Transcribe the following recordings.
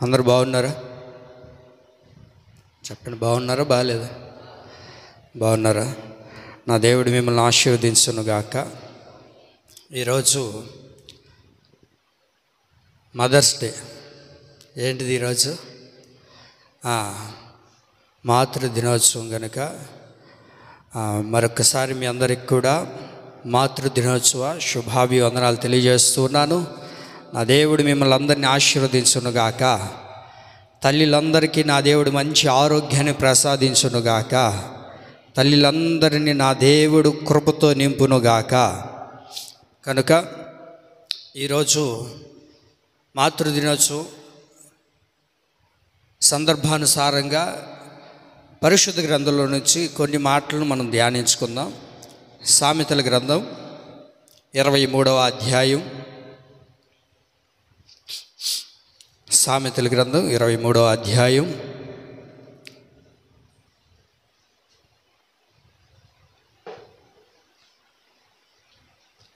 అందరు బాగున్నారా? చెప్పండి, బాగున్నారా? బాగాలేదా? బాగున్నారా? నా దేవుడు మిమ్మల్ని ఆశీర్వదించునుగాక. ఈరోజు మదర్స్ డే. ఏంటిది ఈరోజు? మాతృ దినోత్సవం కనుక మరొకసారి మీ అందరికి కూడా మాతృ దినోత్సవ శుభాభివందనాలు తెలియజేస్తున్నాను. నా దేవుడు మిమ్మల్ని అందరినీ ఆశీర్వదించునుగాక. తల్లిలందరికీ నా దేవుడు మంచి ఆరోగ్యాన్ని ప్రసాదించునుగాక. తల్లిలందరినీ నా దేవుడు కృపతో నింపునుగాక. కనుక ఈరోజు మాతృ దినోత్సవం సందర్భానుసారంగా పరిశుద్ధ గ్రంథంలో నుంచి కొన్ని మాటలను మనం ధ్యానించుకుందాం. సామెతల గ్రంథం 23వ అధ్యాయం. సామెతల గ్రంథం 23వ అధ్యాయం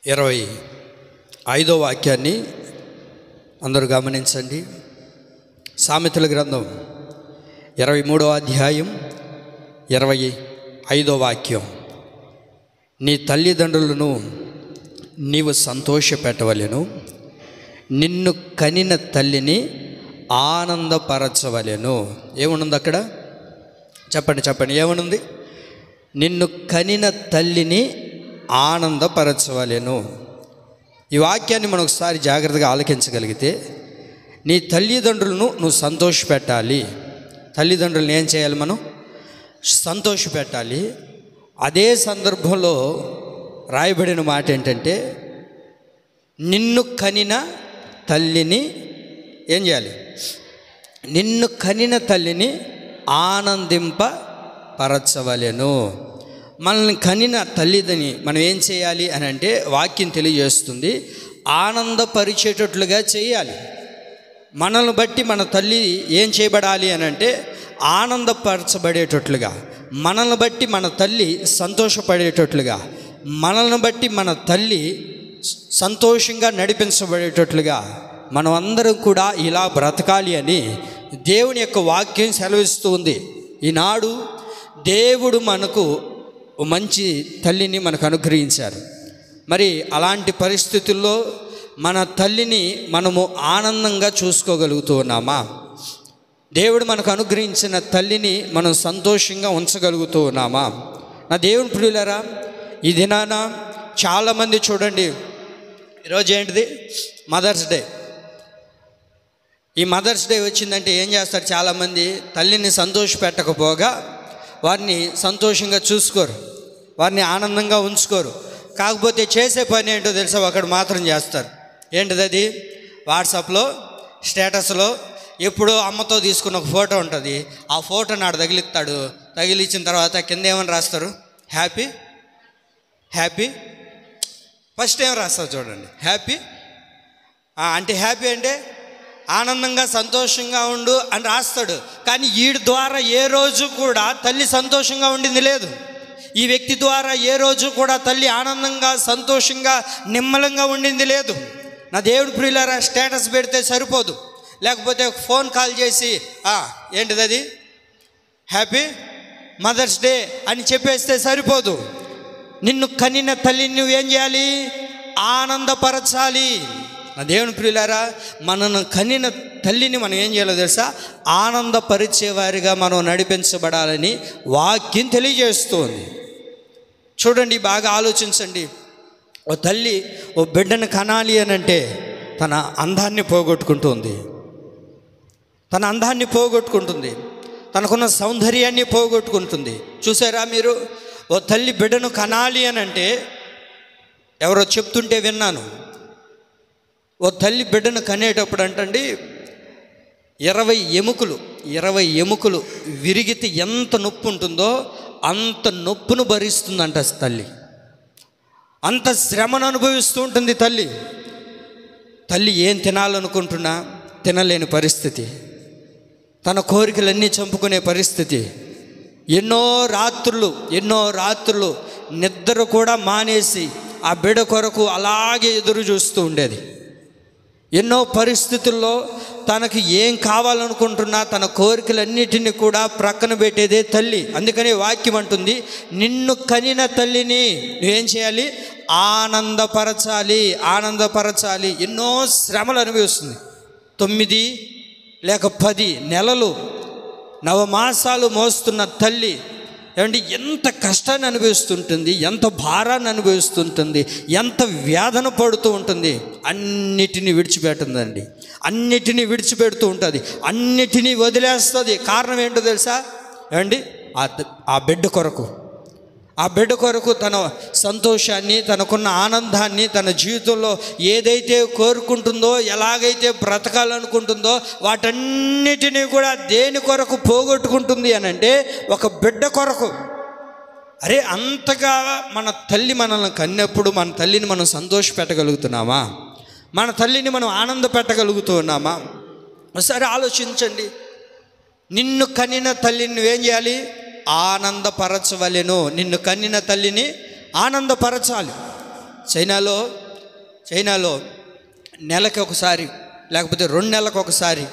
25వ వాక్యాన్ని అందరూ గమనించండి. సామెతల గ్రంథం 23వ అధ్యాయం 25వ వాక్యం. నీ తల్లిదండ్రులను నీవు సంతోషపెట్టవలెను, నిన్ను కనిన తల్లిని ఆనందపరచవలెను. ఏమనుంది అక్కడ? చెప్పండి ఏమనుంది? నిన్ను కనిన తల్లిని ఆనందపరచవలెను. ఈ వాక్యాన్ని మనం ఒకసారి జాగ్రత్తగా ఆలకించగలిగితే, నీ తల్లిదండ్రులను నువ్వు సంతోషపెట్టాలి. తల్లిదండ్రులను ఏం చేయాలి? మనం సంతోషపెట్టాలి. అదే సందర్భంలో రాయబడిన మాట ఏంటంటే, నిన్ను కనిన తల్లిని ఏం చేయాలి? నిన్ను కనిన తల్లిని ఆనందింపపరచవలెను. మనల్ని కనిన తల్లిదని మనం ఏం చేయాలి అని అంటే, వాక్యం తెలియజేస్తుంది, ఆనందపరిచేటట్లుగా చేయాలి. మనల్ని బట్టి మన తల్లి ఏం చేయబడాలి అని అంటే, ఆనందపరచబడేటట్లుగా, మనల్ని బట్టి మన తల్లి సంతోషపడేటట్లుగా, మనల్ని బట్టి మన తల్లి సంతోషంగా నడిపించబడేటట్లుగా మనం అందరం కూడా ఇలా బ్రతకాలి అని దేవుని యొక్క వాక్యం సెలవిస్తూ ఉంది. ఈనాడు దేవుడు మనకు మంచి తల్లిని మనకు అనుగ్రహించారు. మరి అలాంటి పరిస్థితుల్లో మన తల్లిని మనము ఆనందంగా చూసుకోగలుగుతూ ఉన్నామా? దేవుడు మనకు అనుగ్రహించిన తల్లిని మనం సంతోషంగా ఉంచగలుగుతూ ఉన్నామా? నా దేవుని ప్రియులారా, ఈ దినాన చాలామంది చూడండి, ఈరోజు ఏంటిది? Mother's day. ఈ మదర్స్ డే వచ్చిందంటే ఏం చేస్తారు? చాలామంది తల్లిని సంతోషపెట్టకపోగా వారిని సంతోషంగా చూసుకోరు, వారిని ఆనందంగా ఉంచుకోరు. కాకపోతే చేసే పని ఏంటో తెలుసా? ఒకటి మాత్రం చేస్తారు. ఏంటిది అది? వాట్సాప్లో స్టేటస్లో ఎప్పుడో అమ్మతో తీసుకున్న ఒక ఫోటో ఉంటుంది. ఆ ఫోటో నాడు తగిలిస్తాడు. తగిలించిన తర్వాత కింద ఏమని రాస్తారు? Happy happy. ఫస్ట్ ఏం రాస్తారు చూడండి, హ్యాపీ. అంటే హ్యాపీ అంటే ఆనందంగా సంతోషంగా ఉండు అని రాస్తాడు. కానీ వీడి ద్వారా ఏ రోజు కూడా తల్లి సంతోషంగా ఉండింది లేదు. ఈ వ్యక్తి ద్వారా ఏ రోజు కూడా తల్లి ఆనందంగా సంతోషంగా నిమ్మలంగా ఉండింది లేదు. నా దేవుడి ప్రియులారా, స్టేటస్ పెడితే సరిపోదు, లేకపోతే ఫోన్ కాల్ చేసి ఏంటిది అది? హ్యాపీ మదర్స్ డే అని చెప్పేస్తే సరిపోదు. నిన్ను కనిన తల్లిని నువ్వేం చేయాలి? ఆనందపరచాలి. నా దేవుని ప్రియులారా, మనను కనిన తల్లిని మనం ఏం చేయాలో తెలుసా? ఆనందపరిచేవారిగా మనం నడిపించబడాలని వాక్యం తెలియజేస్తుంది. చూడండి, బాగా ఆలోచించండి. ఓ తల్లి ఓ బిడ్డను కనాలి అని అంటే తన అందాన్ని పోగొట్టుకుంటుంది, తన అందాన్ని పోగొట్టుకుంటుంది, తనకున్న సౌందర్యాన్ని పోగొట్టుకుంటుంది. చూసారా మీరు? ఓ తల్లి బిడ్డను కనాలి అని అంటే, ఎవరో చెప్తుంటే విన్నాను, ఓ తల్లి బిడ్డను కనేటప్పుడు అంటండి 20 ఎముకలు విరిగితే ఎంత నొప్పి ఉంటుందో అంత నొప్పును భరిస్తుందంట తల్లి. అంత శ్రమను అనుభవిస్తూ ఉంటుంది తల్లి. తల్లి ఏం తినాలనుకుంటున్నా తినలేని పరిస్థితి, తన కోరికలన్నీ చంపుకునే పరిస్థితి. ఎన్నో రాత్రులు నిద్ర కూడా మానేసి ఆ బిడ్డ కొరకు అలాగే ఎదురు చూస్తూ ఉండేది. ఎన్నో పరిస్థితుల్లో తనకు ఏం కావాలనుకుంటున్నా తన కోరికలన్నిటిని కూడా ప్రక్కన పెట్టేదే తల్లి. అందుకని వాక్యం అంటుంది, నిన్ను కనిన తల్లిని నువ్వేం చేయాలి? ఆనందపరచాలి. ఎన్నో శ్రమలు అనుభవిస్తుంది. 9 లేక 10 నెలలు నవమాసాలు మోస్తున్న తల్లి ఏమంటే ఎంత కష్టాన్ని అనుభవిస్తుంటుంది, ఎంత భారాన్ని అనుభవిస్తుంటుంది, ఎంత వేదన పడుతూ ఉంటుంది. అన్నిటినీ విడిచిపెట్టుందండి, అన్నిటినీ విడిచిపెడుతూ ఉంటుంది, అన్నిటినీ వదిలేస్తుంది. కారణం ఏంటో తెలుసా ఏమండి? ఆ బిడ్డ కొరకు తన సంతోషాన్ని, తనకున్న ఆనందాన్ని, తన జీవితంలో ఏదైతే కోరుకుంటుందో, ఎలాగైతే బ్రతకాలనుకుంటుందో వాటన్నిటినీ కూడా దేని కొరకు పోగొట్టుకుంటుంది అని అంటే ఒక బిడ్డ కొరకు. అరే, అంతగా మన తల్లి మనల్ని కన్నప్పుడు మన తల్లిని మనం సంతోషపెట్టగలుగుతున్నామా? మన తల్లిని మనం ఆనంద పెట్టగలుగుతున్నామా? ఒకసారి ఆలోచించండి. నిన్ను కనిన తల్లిని నువ్వేం చేయాలి? ఆనందపరచవలెను. నిన్ను కన్నిన తల్లిని ఆనందపరచాలి. చైనాలో నెలకి ఒకసారి లేకపోతే 2 నెలలకు ఒకసారి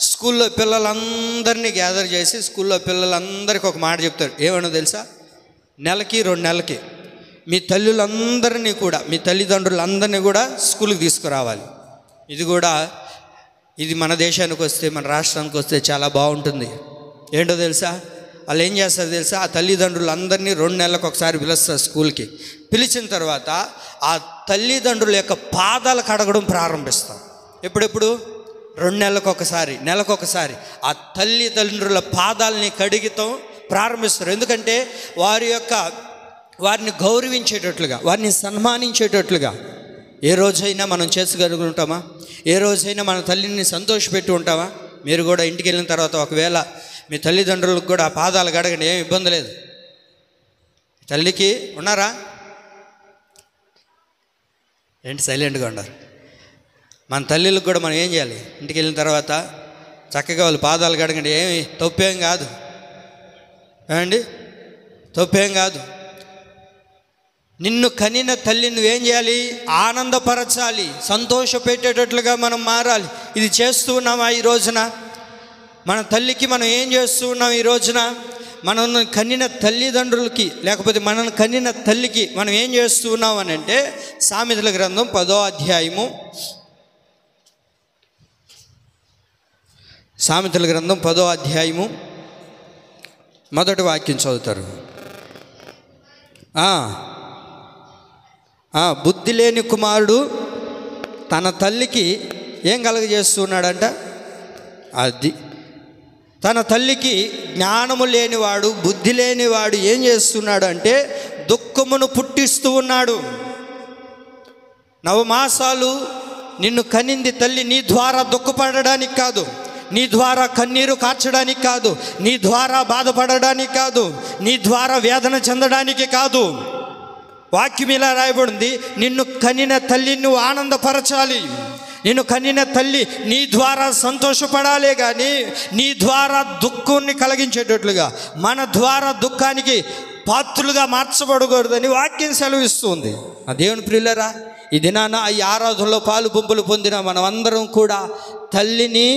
స్కూల్లో పిల్లలందరినీ గ్యాదర్ చేసి స్కూల్లో పిల్లలందరికీ ఒక మాట చెప్తారు. ఏమన్నా తెలుసా? నెలకి 2 నెలలకి మీ తల్లులందరినీ కూడా, మీ తల్లిదండ్రులందరినీ కూడా స్కూల్కి తీసుకురావాలి. ఇది మన దేశానికి వస్తే, మన రాష్ట్రానికి వస్తే చాలా బాగుంటుంది. ఏంటో తెలుసా? వాళ్ళు ఏం చేస్తారు తెలుసా? ఆ తల్లిదండ్రులందరినీ 2 నెలలకు ఒకసారి పిలుస్తారు స్కూల్కి. పిలిచిన తర్వాత ఆ తల్లిదండ్రుల యొక్క పాదాలు కడగడం ప్రారంభిస్తాం. ఎప్పుడెప్పుడు? 2 నెలలకు ఒకసారి ఆ తల్లిదండ్రుల పాదాలని కడిగితాం ప్రారంభిస్తారు. ఎందుకంటే వారిని గౌరవించేటట్లుగా, వారిని సన్మానించేటట్లుగా. ఏ రోజైనా మనం చేసుకోగలుగుంటామా? ఏ రోజైనా మన తల్లిని సంతోషపెట్టి ఉంటామా? మీరు కూడా ఇంటికి వెళ్ళిన తర్వాత ఒకవేళ మీ తల్లిదండ్రులకు కూడా ఆ పాదాలు కడగండి, ఏం ఇబ్బంది లేదు. తల్లికి ఉన్నారా? ఏంటి సైలెంట్గా ఉన్నారు? మన తల్లిలకు కూడా మనం ఏం చేయాలి? ఇంటికి వెళ్ళిన తర్వాత చక్కగా వాళ్ళు పాదాలు కడగండి, ఏమి తప్పేం కాదు. ఏమండి? తప్పేం కాదు. నిన్ను కనిన తల్లి నువ్వేం చేయాలి? ఆనందపరచాలి, సంతోషపెట్టేటట్లుగా మనం మారాలి. ఇది చేస్తూ ఉన్నామా ఈ రోజున? మన తల్లికి మనం ఏం చేస్తూ ఉన్నాం ఈ రోజున? మనల్ని కన్నిన తల్లిదండ్రులకి లేకపోతే మనల్ని కన్నిన తల్లికి మనం ఏం చేస్తూ ఉన్నాం అని అంటే, సామెతల గ్రంథం 10వ అధ్యాయము, సామెతల గ్రంథం 10వ అధ్యాయము మొదటి వాక్యం చదువుతారు. బుద్ధి లేని కుమారుడు తన తల్లికి ఏం కలుగజేస్తున్నాడంట? తన తల్లికి జ్ఞానము లేనివాడు, బుద్ధి లేనివాడు ఏం చేస్తున్నాడు అంటే దుఃఖమును పుట్టిస్తూ ఉన్నాడు. నవమాసాలు నిన్ను కనింది తల్లి నీ ద్వారా దుఃఖపడడానికి కాదు, నీ ద్వారా కన్నీరు కార్చడానికి కాదు, నీ ద్వారా బాధపడడానికి కాదు, నీ ద్వారా వేదన చెందడానికి కాదు. వాక్యం ఇలా రాయబడింది, నిన్ను కనిన తల్లిని నువ్వు ఆనందపరచాలి. నిన్ను కనిన తల్లి నీ ద్వారా సంతోషపడాలే కానీ నీ ద్వారా దుఃఖాన్ని కలిగించేటట్లుగా, మన ద్వారా దుఃఖానికి పాత్రులుగా మార్చబడకూడదని వాక్యం సెలవిస్తుంది. ఆ దేవుని ప్రియులారా, ఈ దినాన ఈ ఆరాధనలో పాలు పంపులు పొందిన మనమందరం కూడా తల్లిని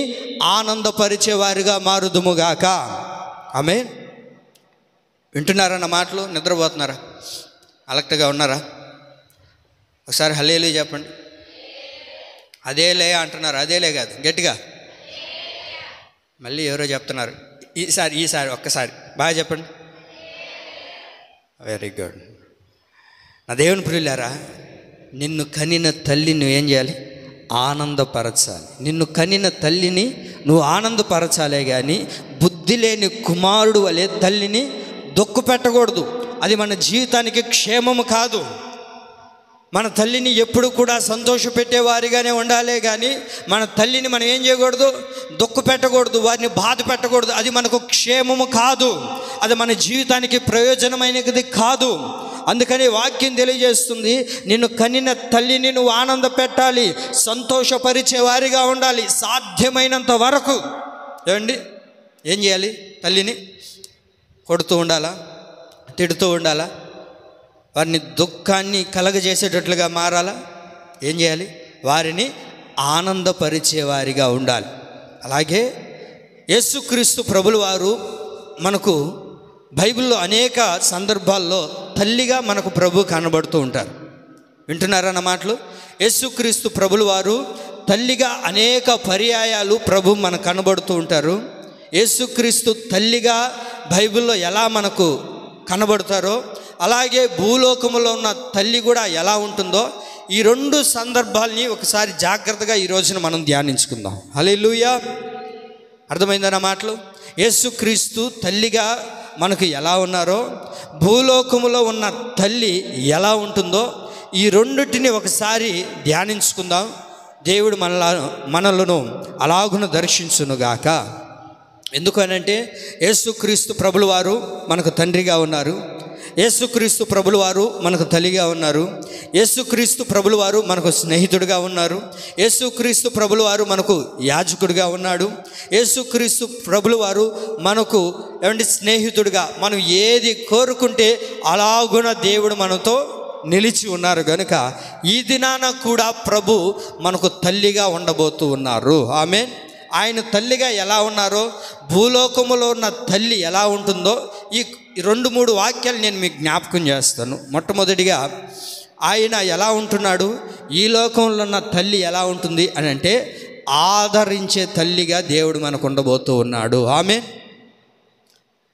ఆనందపరిచేవారిగా మారుదుముగాక. ఆమేన్. వింటున్నారా నా మాటలు? నిద్రపోతున్నారా? అలక్ట్గా ఉన్నారా? ఒకసారి హల్లెలూయా చెప్పండి. అదేలే అంటున్నారు. అదేలే కాదు, గట్టిగా మళ్ళీ ఎవరో చెప్తున్నారు. ఈసారి ఒక్కసారి బాగా చెప్పండి. Very good. నా దేవుని ప్రియులారా, నిన్ను కనిన తల్లిని నువ్వు ఏం చేయాలి? ఆనందపరచాలి. నిన్ను కనిన తల్లిని నువ్వు ఆనందపరచాలే కానీ బుద్ధి లేని కుమారుడు వలె తల్లిని దుఃఖపెట్టకూడదు. అది మన జీవితానికి క్షేమము కాదు. మన తల్లిని ఎప్పుడు కూడా సంతోషపెట్టేవారిగానే ఉండాలే కానీ మన తల్లిని మనం ఏం చేయకూడదు? దుఃఖపెట్టకూడదు, వారిని బాధ పెట్టకూడదు. అది మనకు క్షేమము కాదు, అది మన జీవితానికి ప్రయోజనమైనది కాదు. అందుకని వాక్యం తెలియజేస్తుంది, నిన్ను కనిన తల్లిని నువ్వు ఆనంద పెట్టాలి, సంతోషపరిచేవారిగా ఉండాలి సాధ్యమైనంత వరకు. ఏమండి, ఏం చేయాలి? తల్లిని కొడుతూ ఉండాలా? తిడుతూ ఉండాలా? వారిని దుఃఖాన్ని కలగజేసేటట్లుగా మారాలా? ఏం చేయాలి? వారిని ఆనందపరిచేవారిగా ఉండాలి. అలాగే యేసుక్రీస్తు ప్రభుల వారు మనకు బైబిల్లో అనేక సందర్భాల్లో తల్లిగా మనకు ప్రభు కనబడుతూ ఉంటారు. వింటున్నారా నా మాటలు? యేసుక్రీస్తు ప్రభుల వారు తల్లిగా అనేక పర్యాయాలు ప్రభు మనకు కనబడుతూ ఉంటారు. యేసుక్రీస్తు తల్లిగా బైబిల్లో ఎలా మనకు కనబడతారో అలాగే భూలోకములో ఉన్న తల్లి కూడా ఎలా ఉంటుందో ఈ రెండు సందర్భాల్ని ఒకసారి జాగ్రత్తగా ఈ రోజున మనం ధ్యానించుకుందాం. హల్లెలూయా. అర్థమైందా నా మాటలు? యేసుక్రీస్తు తల్లిగా మనకు ఎలా ఉన్నారో భూలోకములో ఉన్న తల్లి ఎలా ఉంటుందో ఈ రెండిటిని ఒకసారి ధ్యానించుకుందాం. దేవుడు మనలను అలాగున దర్శించునుగాక. ఎందుకనంటే యేసుక్రీస్తు ప్రభుల వారు మనకు తండ్రిగా ఉన్నారు, యేసుక్రీస్తు ప్రభుల వారు మనకు తల్లిగా ఉన్నారు, యేసుక్రీస్తు ప్రభుల వారు మనకు స్నేహితుడిగా ఉన్నారు, యేసుక్రీస్తు ప్రభుల వారు మనకు యాజకుడిగా ఉన్నాడు, యేసుక్రీస్తు ప్రభుల వారు మనకు స్నేహితుడిగా మనం ఏది కోరుకుంటే అలాగున దేవుడు మనతో నిలిచి ఉన్నారు కనుక ఈ దినాన కూడా ప్రభు మనకు తల్లిగా ఉండబోతూ ఉన్నారు. ఆమేన్. ఆయన తల్లిగా ఎలా ఉన్నారో భూలోకములో ఉన్న తల్లి ఎలా ఉంటుందో ఈ 2-3 వాక్యాలు నేను మీకు జ్ఞాపకం చేస్తాను. మొట్టమొదటిగా ఆయన ఎలా ఉంటున్నాడు, ఈ లోకంలో ఉన్న తల్లి ఎలా ఉంటుంది అని అంటే ఆదరించే తల్లిగా దేవుడు మనకు ఉండబోతూ ఉన్నాడు. ఆమేన్.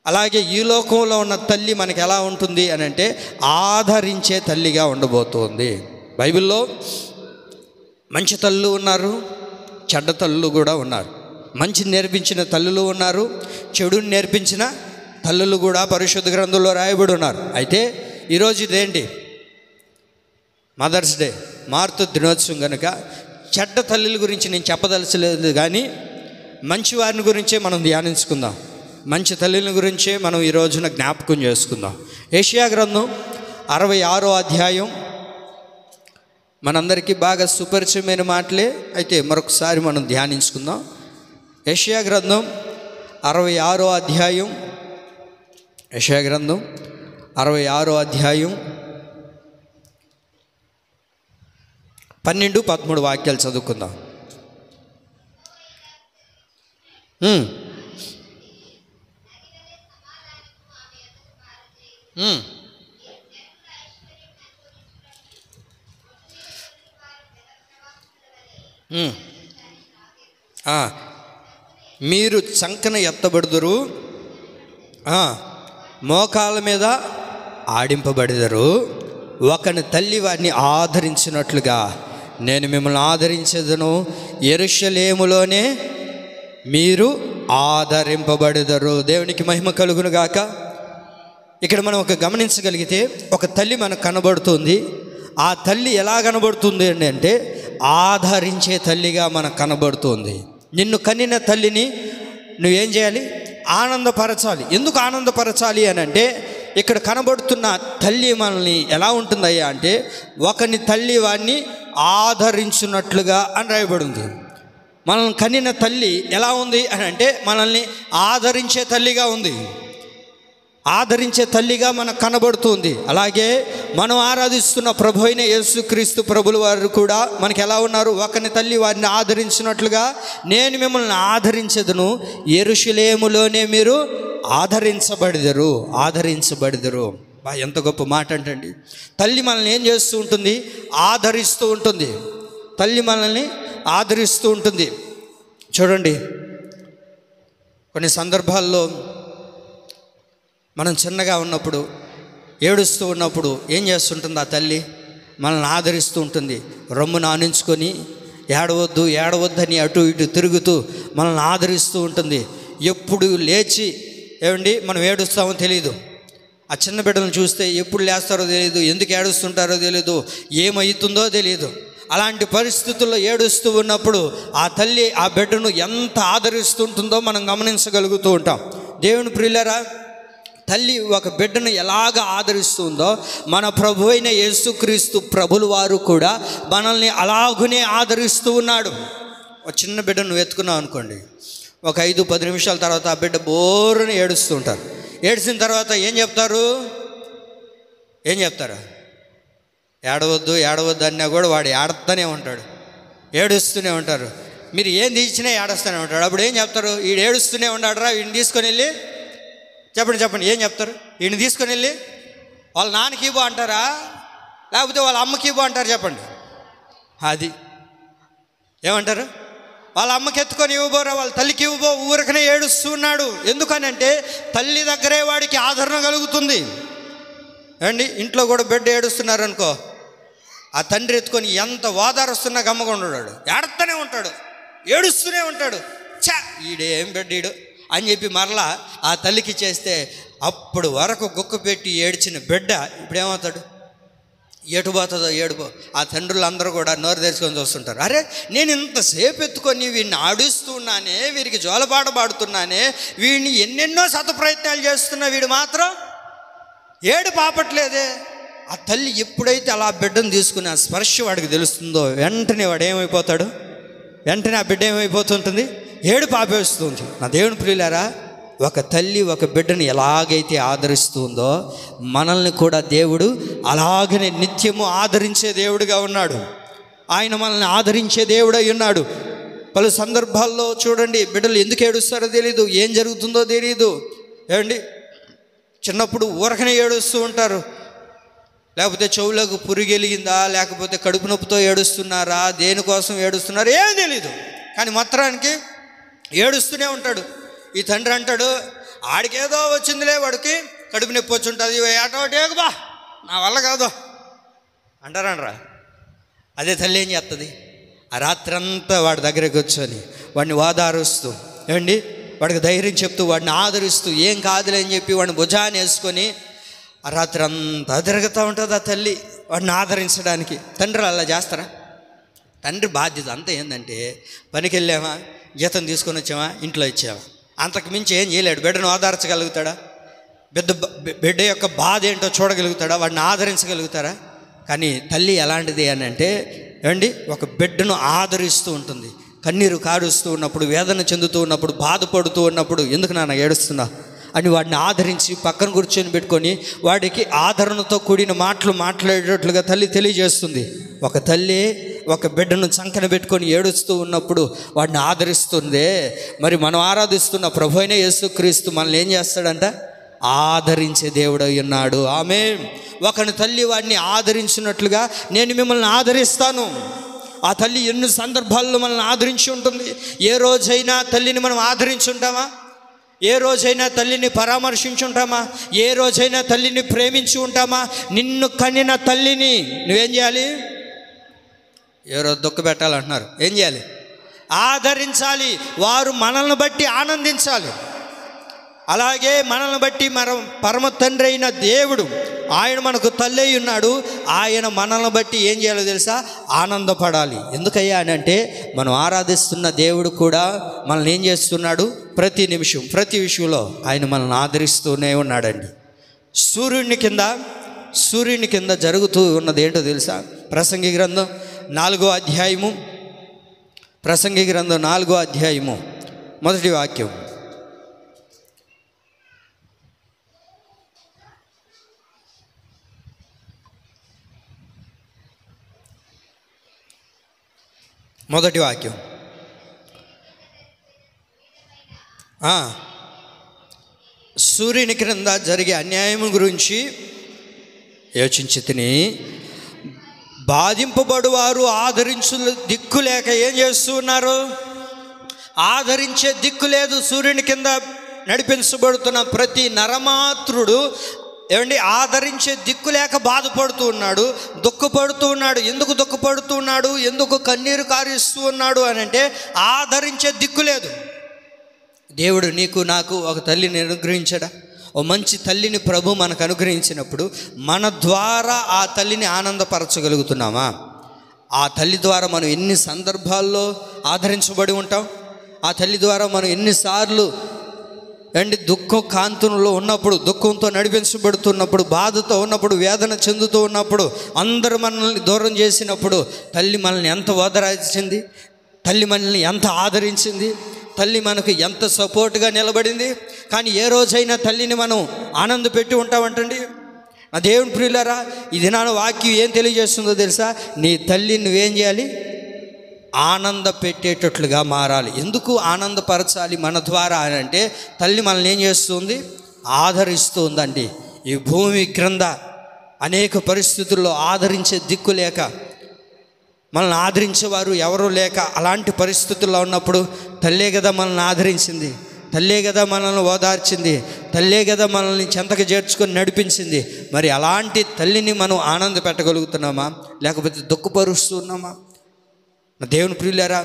అలాగే ఈ లోకంలో ఉన్న తల్లి మనకు ఎలా ఉంటుంది అని అంటే ఆదరించే తల్లిగా ఉండబోతుంది. బైబిల్లో మంచి తల్లులు ఉన్నారు, చెడ్డ తల్లులు కూడా ఉన్నారు. మంచి నేర్పించిన తల్లులు ఉన్నారు, చెడుని నేర్పించిన తల్లులు కూడా పరిశుద్ధ గ్రంథంలో రాయబడి ఉన్నారు. అయితే ఈరోజు ఇదేంటి? మదర్స్ డే, మాతృ దినోత్సవం కనుక చెడ్డ తల్లుల గురించి నేను చెప్పదలచలేదు, కానీ మంచి వారిని గురించే మనం ధ్యానించుకుందాం. మంచి తల్లుల గురించే మనం ఈ రోజున జ్ఞాపకం చేసుకుందాం. యెషయా గ్రంథం 66వ అధ్యాయం మనందరికీ బాగా సుపరిచయమైన మాటలే, అయితే మరొకసారి మనం ధ్యానించుకుందాం. యెషయా గ్రంథం 66వ అధ్యాయం, యెషయా గ్రంథం 66వ అధ్యాయం 12-13 వాక్యాలు చదువుకుందాం. మీరు చంకన ఎత్తబడుదురు, మోకాల మీద ఆడింపబడెదరు. ఒకని తల్లి వారిని ఆదరించినట్లుగా నేను మిమ్మల్ని ఆదరించేదను. యెరూషలేములోనే మీరు ఆదరింపబడెదరు. దేవునికి మహిమ కలుగును గాక. ఇక్కడ మనం గమనించగలిగితే ఒక తల్లి మనకు కనబడుతుంది. ఆ తల్లి ఎలా కనబడుతుంది అంటే ఆదరించే తల్లిగా మనకు కనబడుతుంది. నిన్ను కనిన తల్లిని నువ్వేం చేయాలి? ఆనందపరచాలి. ఎందుకు ఆనందపరచాలి అని అంటే ఇక్కడ కనబడుతున్న తల్లి మనల్ని ఎలా ఉంటుందయ్యా అంటే ఒకని తల్లి వాడిని ఆదరించున్నట్లుగా అని రాయబడింది. మనల్ని కనిన తల్లి ఎలా ఉంది అని అంటే మనల్ని ఆదరించే తల్లిగా ఉంది, ఆదరించే తల్లిగా మనకు కనబడుతుంది. అలాగే మనం ఆరాధిస్తున్న ప్రభు అయిన యేసుక్రీస్తు ప్రభుల వారు కూడా మనకి ఎలా ఉన్నారు? ఒకని తల్లి వారిని ఆదరించినట్లుగా నేను మిమ్మల్ని ఆదరించదును, యెరూషలేములోనే మీరు ఆదరించబడెదరు. ఎంత గొప్ప మాట అంటండి. తల్లి మనల్ని ఏం చేస్తూ ఉంటుంది? ఆదరిస్తూ ఉంటుంది. తల్లి మనల్ని ఆదరిస్తూ ఉంటుంది. చూడండి, కొన్ని సందర్భాల్లో మనం చిన్నగా ఉన్నప్పుడు ఏడుస్తూ ఉన్నప్పుడు ఏం చేస్తుంటుంది? ఆ తల్లి మనల్ని ఆదరిస్తూ ఉంటుంది. రొమ్మును ఆనించుకొని ఏడవద్దని అటు ఇటు తిరుగుతూ మనల్ని ఆదరిస్తూ ఉంటుంది. ఎప్పుడు లేచి మనం ఏడుస్తామో తెలియదు. ఆ చిన్న బిడ్డలను చూస్తే ఎప్పుడు లేస్తారో తెలియదు, ఎందుకు ఏడుస్తుంటారో తెలియదు, ఏమవుతుందో తెలియదు. అలాంటి పరిస్థితుల్లో ఏడుస్తూ ఉన్నప్పుడు ఆ తల్లి ఆ బిడ్డను ఎంత ఆదరిస్తుంటుందో మనం గమనించగలుగుతూ ఉంటాం. దేవుని ప్రియులారా, తల్లి ఒక బిడ్డను ఎలాగ ఆదరిస్తుందో మన ప్రభు అయిన యేసుక్రీస్తు ప్రభుల వారు కూడా మనల్ని అలాగునే ఆదరిస్తూ ఉన్నాడు. ఒక చిన్న బిడ్డను ఎత్తుకున్నాం అనుకోండి, ఒక 5-10 నిమిషాల తర్వాత ఆ బిడ్డ బోరుని ఏడుస్తూ ఉంటారు. ఏడ్చిన తర్వాత ఏం చెప్తారు? ఏడవద్దు అన్నా కూడా వాడు ఏడుస్తూనే ఉంటాడు, ఏడుస్తూనే ఉంటారు. మీరు ఏం తీసినా ఏడుస్తూనే ఉంటాడు. అప్పుడు ఏం చెప్తారు? వీడు ఏడుస్తూనే ఉన్నాడురా, వీడిని తీసుకొని వెళ్ళి చెప్పండి ఏం చెప్తారు? వీడిని తీసుకొని వెళ్ళి వాళ్ళ నాన్నకి ఇవ్వు అంటారా, లేకపోతే వాళ్ళ అమ్మకి ఇవ్వు అంటారు? చెప్పండి. అది ఏమంటారు? వాళ్ళ అమ్మకి ఎత్తుకొని ఇవ్వబోరా, వాళ్ళ తల్లికి ఇవ్వబో, ఊరికనే ఏడుస్తున్నాడు. ఎందుకనంటే తల్లి దగ్గరే వాడికి ఆదరణ కలుగుతుంది. అండి ఇంట్లో కూడా బిడ్డ ఏడుస్తున్నారు అనుకో, ఆ తండ్రి ఎత్తుకొని ఎంత ఓదారుస్తున్నా గమ్మగుండాడు, ఏడుస్తూనే ఉంటాడు, ఏడుస్తూనే ఉంటాడు. ఈడేం బిడ్డీడు అని చెప్పి మరలా ఆ తల్లికి చేస్తే అప్పుడు వరకు గుక్క పెట్టి ఏడ్చిన బిడ్డ ఇప్పుడు ఏమవుతాడు? ఎటు పోతుందో ఏడుపో. ఆ తండ్రులు అందరూ కూడా నోరు తెరుచుకొని చూస్తుంటారు. అరే నేను ఇంతసేపు ఎత్తుకొని వీడిని ఆడిస్తున్నానే, వీరికి జోలపాట పాడుతున్నానే, వీడిని ఎన్నెన్నో శత ప్రయత్నాలు చేస్తున్నా, వీడు మాత్రం ఏడు పాపట్లేదే. ఆ తల్లి ఎప్పుడైతే అలా బిడ్డను తీసుకుని ఆ స్పర్శ వాడికి తెలుస్తుందో వెంటనే వాడు ఏమైపోతాడు? వెంటనే ఆ బిడ్డ ఏమైపోతుంటుంది? ఏడు పాపేస్తుంది. నా దేవుని ప్రియులారా, ఒక తల్లి ఒక బిడ్డను ఎలాగైతే ఆదరిస్తుందో మనల్ని కూడా దేవుడు అలాగనే నిత్యము ఆదరించే దేవుడుగా ఉన్నాడు. ఆయన మనల్ని ఆదరించే దేవుడై ఉన్నాడు. పలు సందర్భాల్లో చూడండి, బిడ్డలు ఎందుకు ఏడుస్తారో తెలియదు, ఏం జరుగుతుందో తెలియదు. ఏమండి చిన్నప్పుడు ఊరకనే ఏడుస్తూ ఉంటారు, లేకపోతే చెవులకు పురుగెలిగిందా, లేకపోతే కడుపు నొప్పితో ఏడుస్తున్నారా, దేనికోసం ఏడుస్తున్నారో ఏం తెలీదు, కానీ మాత్రానికి ఏడుస్తూనే ఉంటాడు. ఈ తండ్రి అంటాడు, ఆడికేదో వచ్చిందిలే, వాడికి కడుపు నొప్పి వచ్చి ఉంటుంది, ఏటోటేకు బా, నా వల్ల కాదు అంటారనరా. అదే తల్లి ఏం చేస్తుంది? ఆ రాత్రంతా వాడి దగ్గరికి కూర్చొని వాడిని ఓదారుస్తూ, ఏమండి వాడికి ధైర్యం చెప్తూ, వాడిని ఆదరిస్తూ, ఏం కాదులే అని చెప్పి వాడిని భుజాన్ని వేసుకొని ఆ రాత్రి అంతా తిరుగుతూ ఉంటుంది ఆ తల్లి వాడిని ఆదరించడానికి. తండ్రులు అలా చేస్తారా? తండ్రి బాధ్యత అంతా ఏంటంటే, పనికి వెళ్ళామా, జీతం తీసుకొని వచ్చామా, ఇంట్లో ఇచ్చామా, అంతకు మించి ఏం చేయలేడు. బిడ్డను ఆదరించగలుగుతాడా? బిడ్డ యొక్క బాధ ఏంటో చూడగలుగుతాడా? వాడిని ఆదరించగలుగుతారా? కానీ తల్లి ఎలాంటిది అని అంటే, ఏమండి ఒక బిడ్డను ఆదరిస్తూ ఉంటుంది. కన్నీరు కారుస్తూ ఉన్నప్పుడు, వేదన చెందుతూ ఉన్నప్పుడు, బాధపడుతూ ఉన్నప్పుడు, ఎందుకు నాన్న ఏడుస్తున్నా అని వాడిని ఆదరించి పక్కన కూర్చొని పెట్టుకొని వాడికి ఆదరణతో కూడిన మాటలు మాట్లాడేటట్లుగా తల్లి తెలియజేస్తుంది. ఒక తల్లి ఒక బిడ్డను చంకన పెట్టుకొని ఏడుస్తూ ఉన్నప్పుడు వాడిని ఆదరిస్తుందే, మరి మనం ఆరాధిస్తున్న ప్రభు అయిన యేసుక్రీస్తు మనల్ని ఏం చేస్తాడంట? ఆదరించే దేవుడై ఉన్నాడు. ఆమేన్. ఒకని తల్లి వాడిని ఆదరించినట్లుగా నేను మిమ్మల్ని ఆదరిస్తాను. ఆ తల్లి ఎన్ని సందర్భాల్లో మనల్ని ఆదరించి ఉంటుంది. ఏ రోజైనా తల్లిని మనం ఆదరించి ఉంటామా? ఏ రోజైనా తల్లిని పరామర్శించుంటామా? ఏ రోజైనా తల్లిని ప్రేమించి ఉంటామా? నిన్ను కనిన తల్లిని నువ్వేం చేయాలి? ఏ రోజు దుఃఖ పెట్టాలంటున్నారు, ఏం చేయాలి? ఆదరించాలి. వారు మనల్ని బట్టి ఆనందించాలి. అలాగే మనల్ని బట్టి పరమ తండ్రి అయిన దేవుడు, ఆయన మనకు తల్లి అయి ఉన్నాడు. ఆయన మనల్ని బట్టి ఏం చేయాలో తెలుసా? ఆనందపడాలి. ఎందుకయ్యా అని అంటే, మనం ఆరాధిస్తున్న దేవుడు కూడా మనల్ని ఏం చేస్తున్నాడు? ప్రతి నిమిషం ప్రతి విషయంలో ఆయన మనల్ని ఆదరిస్తూనే ఉన్నాడండి. సూర్యుని కింద జరుగుతూ ఉన్నది ఏంటో తెలుసా? ప్రసంగి గ్రంథం 4వ అధ్యాయము, ప్రసంగి గ్రంథం 4వ అధ్యాయము మొదటి వాక్యం. మొదటి వాక్యం. సూర్యుని క్రింద జరిగే అన్యాయం గురించి యోచించి తిని, బాధింపబడువారు ఆదరించు దిక్కు లేక ఏం చేస్తూ ఉన్నారు? ఆదరించే దిక్కు లేదు. సూర్యుని కింద నడిపించబడుతున్న ప్రతి నరమాత్రుడు ఏమండి ఆదరించే దిక్కు లేక బాధపడుతూ ఉన్నాడు, దుఃఖపడుతూ ఉన్నాడు. ఎందుకు దుఃఖపడుతూ ఉన్నాడు? ఎందుకు కన్నీరు కారిస్తూ ఉన్నాడు అని అంటే, ఆదరించే దిక్కు లేదు. దేవుడు నీకు నాకు ఒక తల్లిని అనుగ్రహించాడా? ఓ మంచి తల్లిని ప్రభు మనకు అనుగ్రహించినప్పుడు మన ద్వారా ఆ తల్లిని ఆనందపరచగలుగుతున్నామా? ఆ తల్లి ద్వారా మనం ఎన్ని సందర్భాల్లో ఆదరించబడి ఉంటాం? ఆ తల్లి ద్వారా మనం ఎన్నిసార్లు దుఃఖం కాంతులో ఉన్నప్పుడు, దుఃఖంతో నడిపించబడుతున్నప్పుడు, బాధతో ఉన్నప్పుడు, వేదన చెందుతూ ఉన్నప్పుడు, అందరూ మనల్ని దూరం చేసినప్పుడు తల్లి మనల్ని ఎంత ఓదరించింది, తల్లి మనల్ని ఎంత ఆదరించింది, తల్లి మనకు ఎంత సపోర్ట్గా నిలబడింది. కానీ ఏ రోజైనా తల్లిని మనం ఆనంద పెట్టి ఉంటామంటండి. నా దేవుని ప్రియులారా, ఈ దినాన వాక్యం ఏం తెలియజేస్తుందో తెలుసా? నీ తల్లిని నువ్వేం చేయాలి? ఆనంద పెట్టేటట్లుగా మారాలి. ఎందుకు ఆనందపరచాలి మన ద్వారా అని అంటే, తల్లి మనల్ని ఏం చేస్తుంది? ఆదరిస్తూ ఉందండి. ఈ భూమి క్రింద అనేక పరిస్థితుల్లో ఆదరించే దిక్కు లేక, మనల్ని ఆదరించేవారు ఎవరూ లేక, అలాంటి పరిస్థితుల్లో ఉన్నప్పుడు తల్లే కదా మనల్ని ఆదరించింది, తల్లే కదా మనల్ని ఓదార్చింది, తల్లే కదా మనల్ని చెంతకు చేర్చుకొని నడిపించింది. మరి అలాంటి తల్లిని మనం ఆనంద పెట్టగలుగుతున్నామా, లేకపోతే దుఃఖపరుస్తున్నామా? దేవుని ప్రియులారా,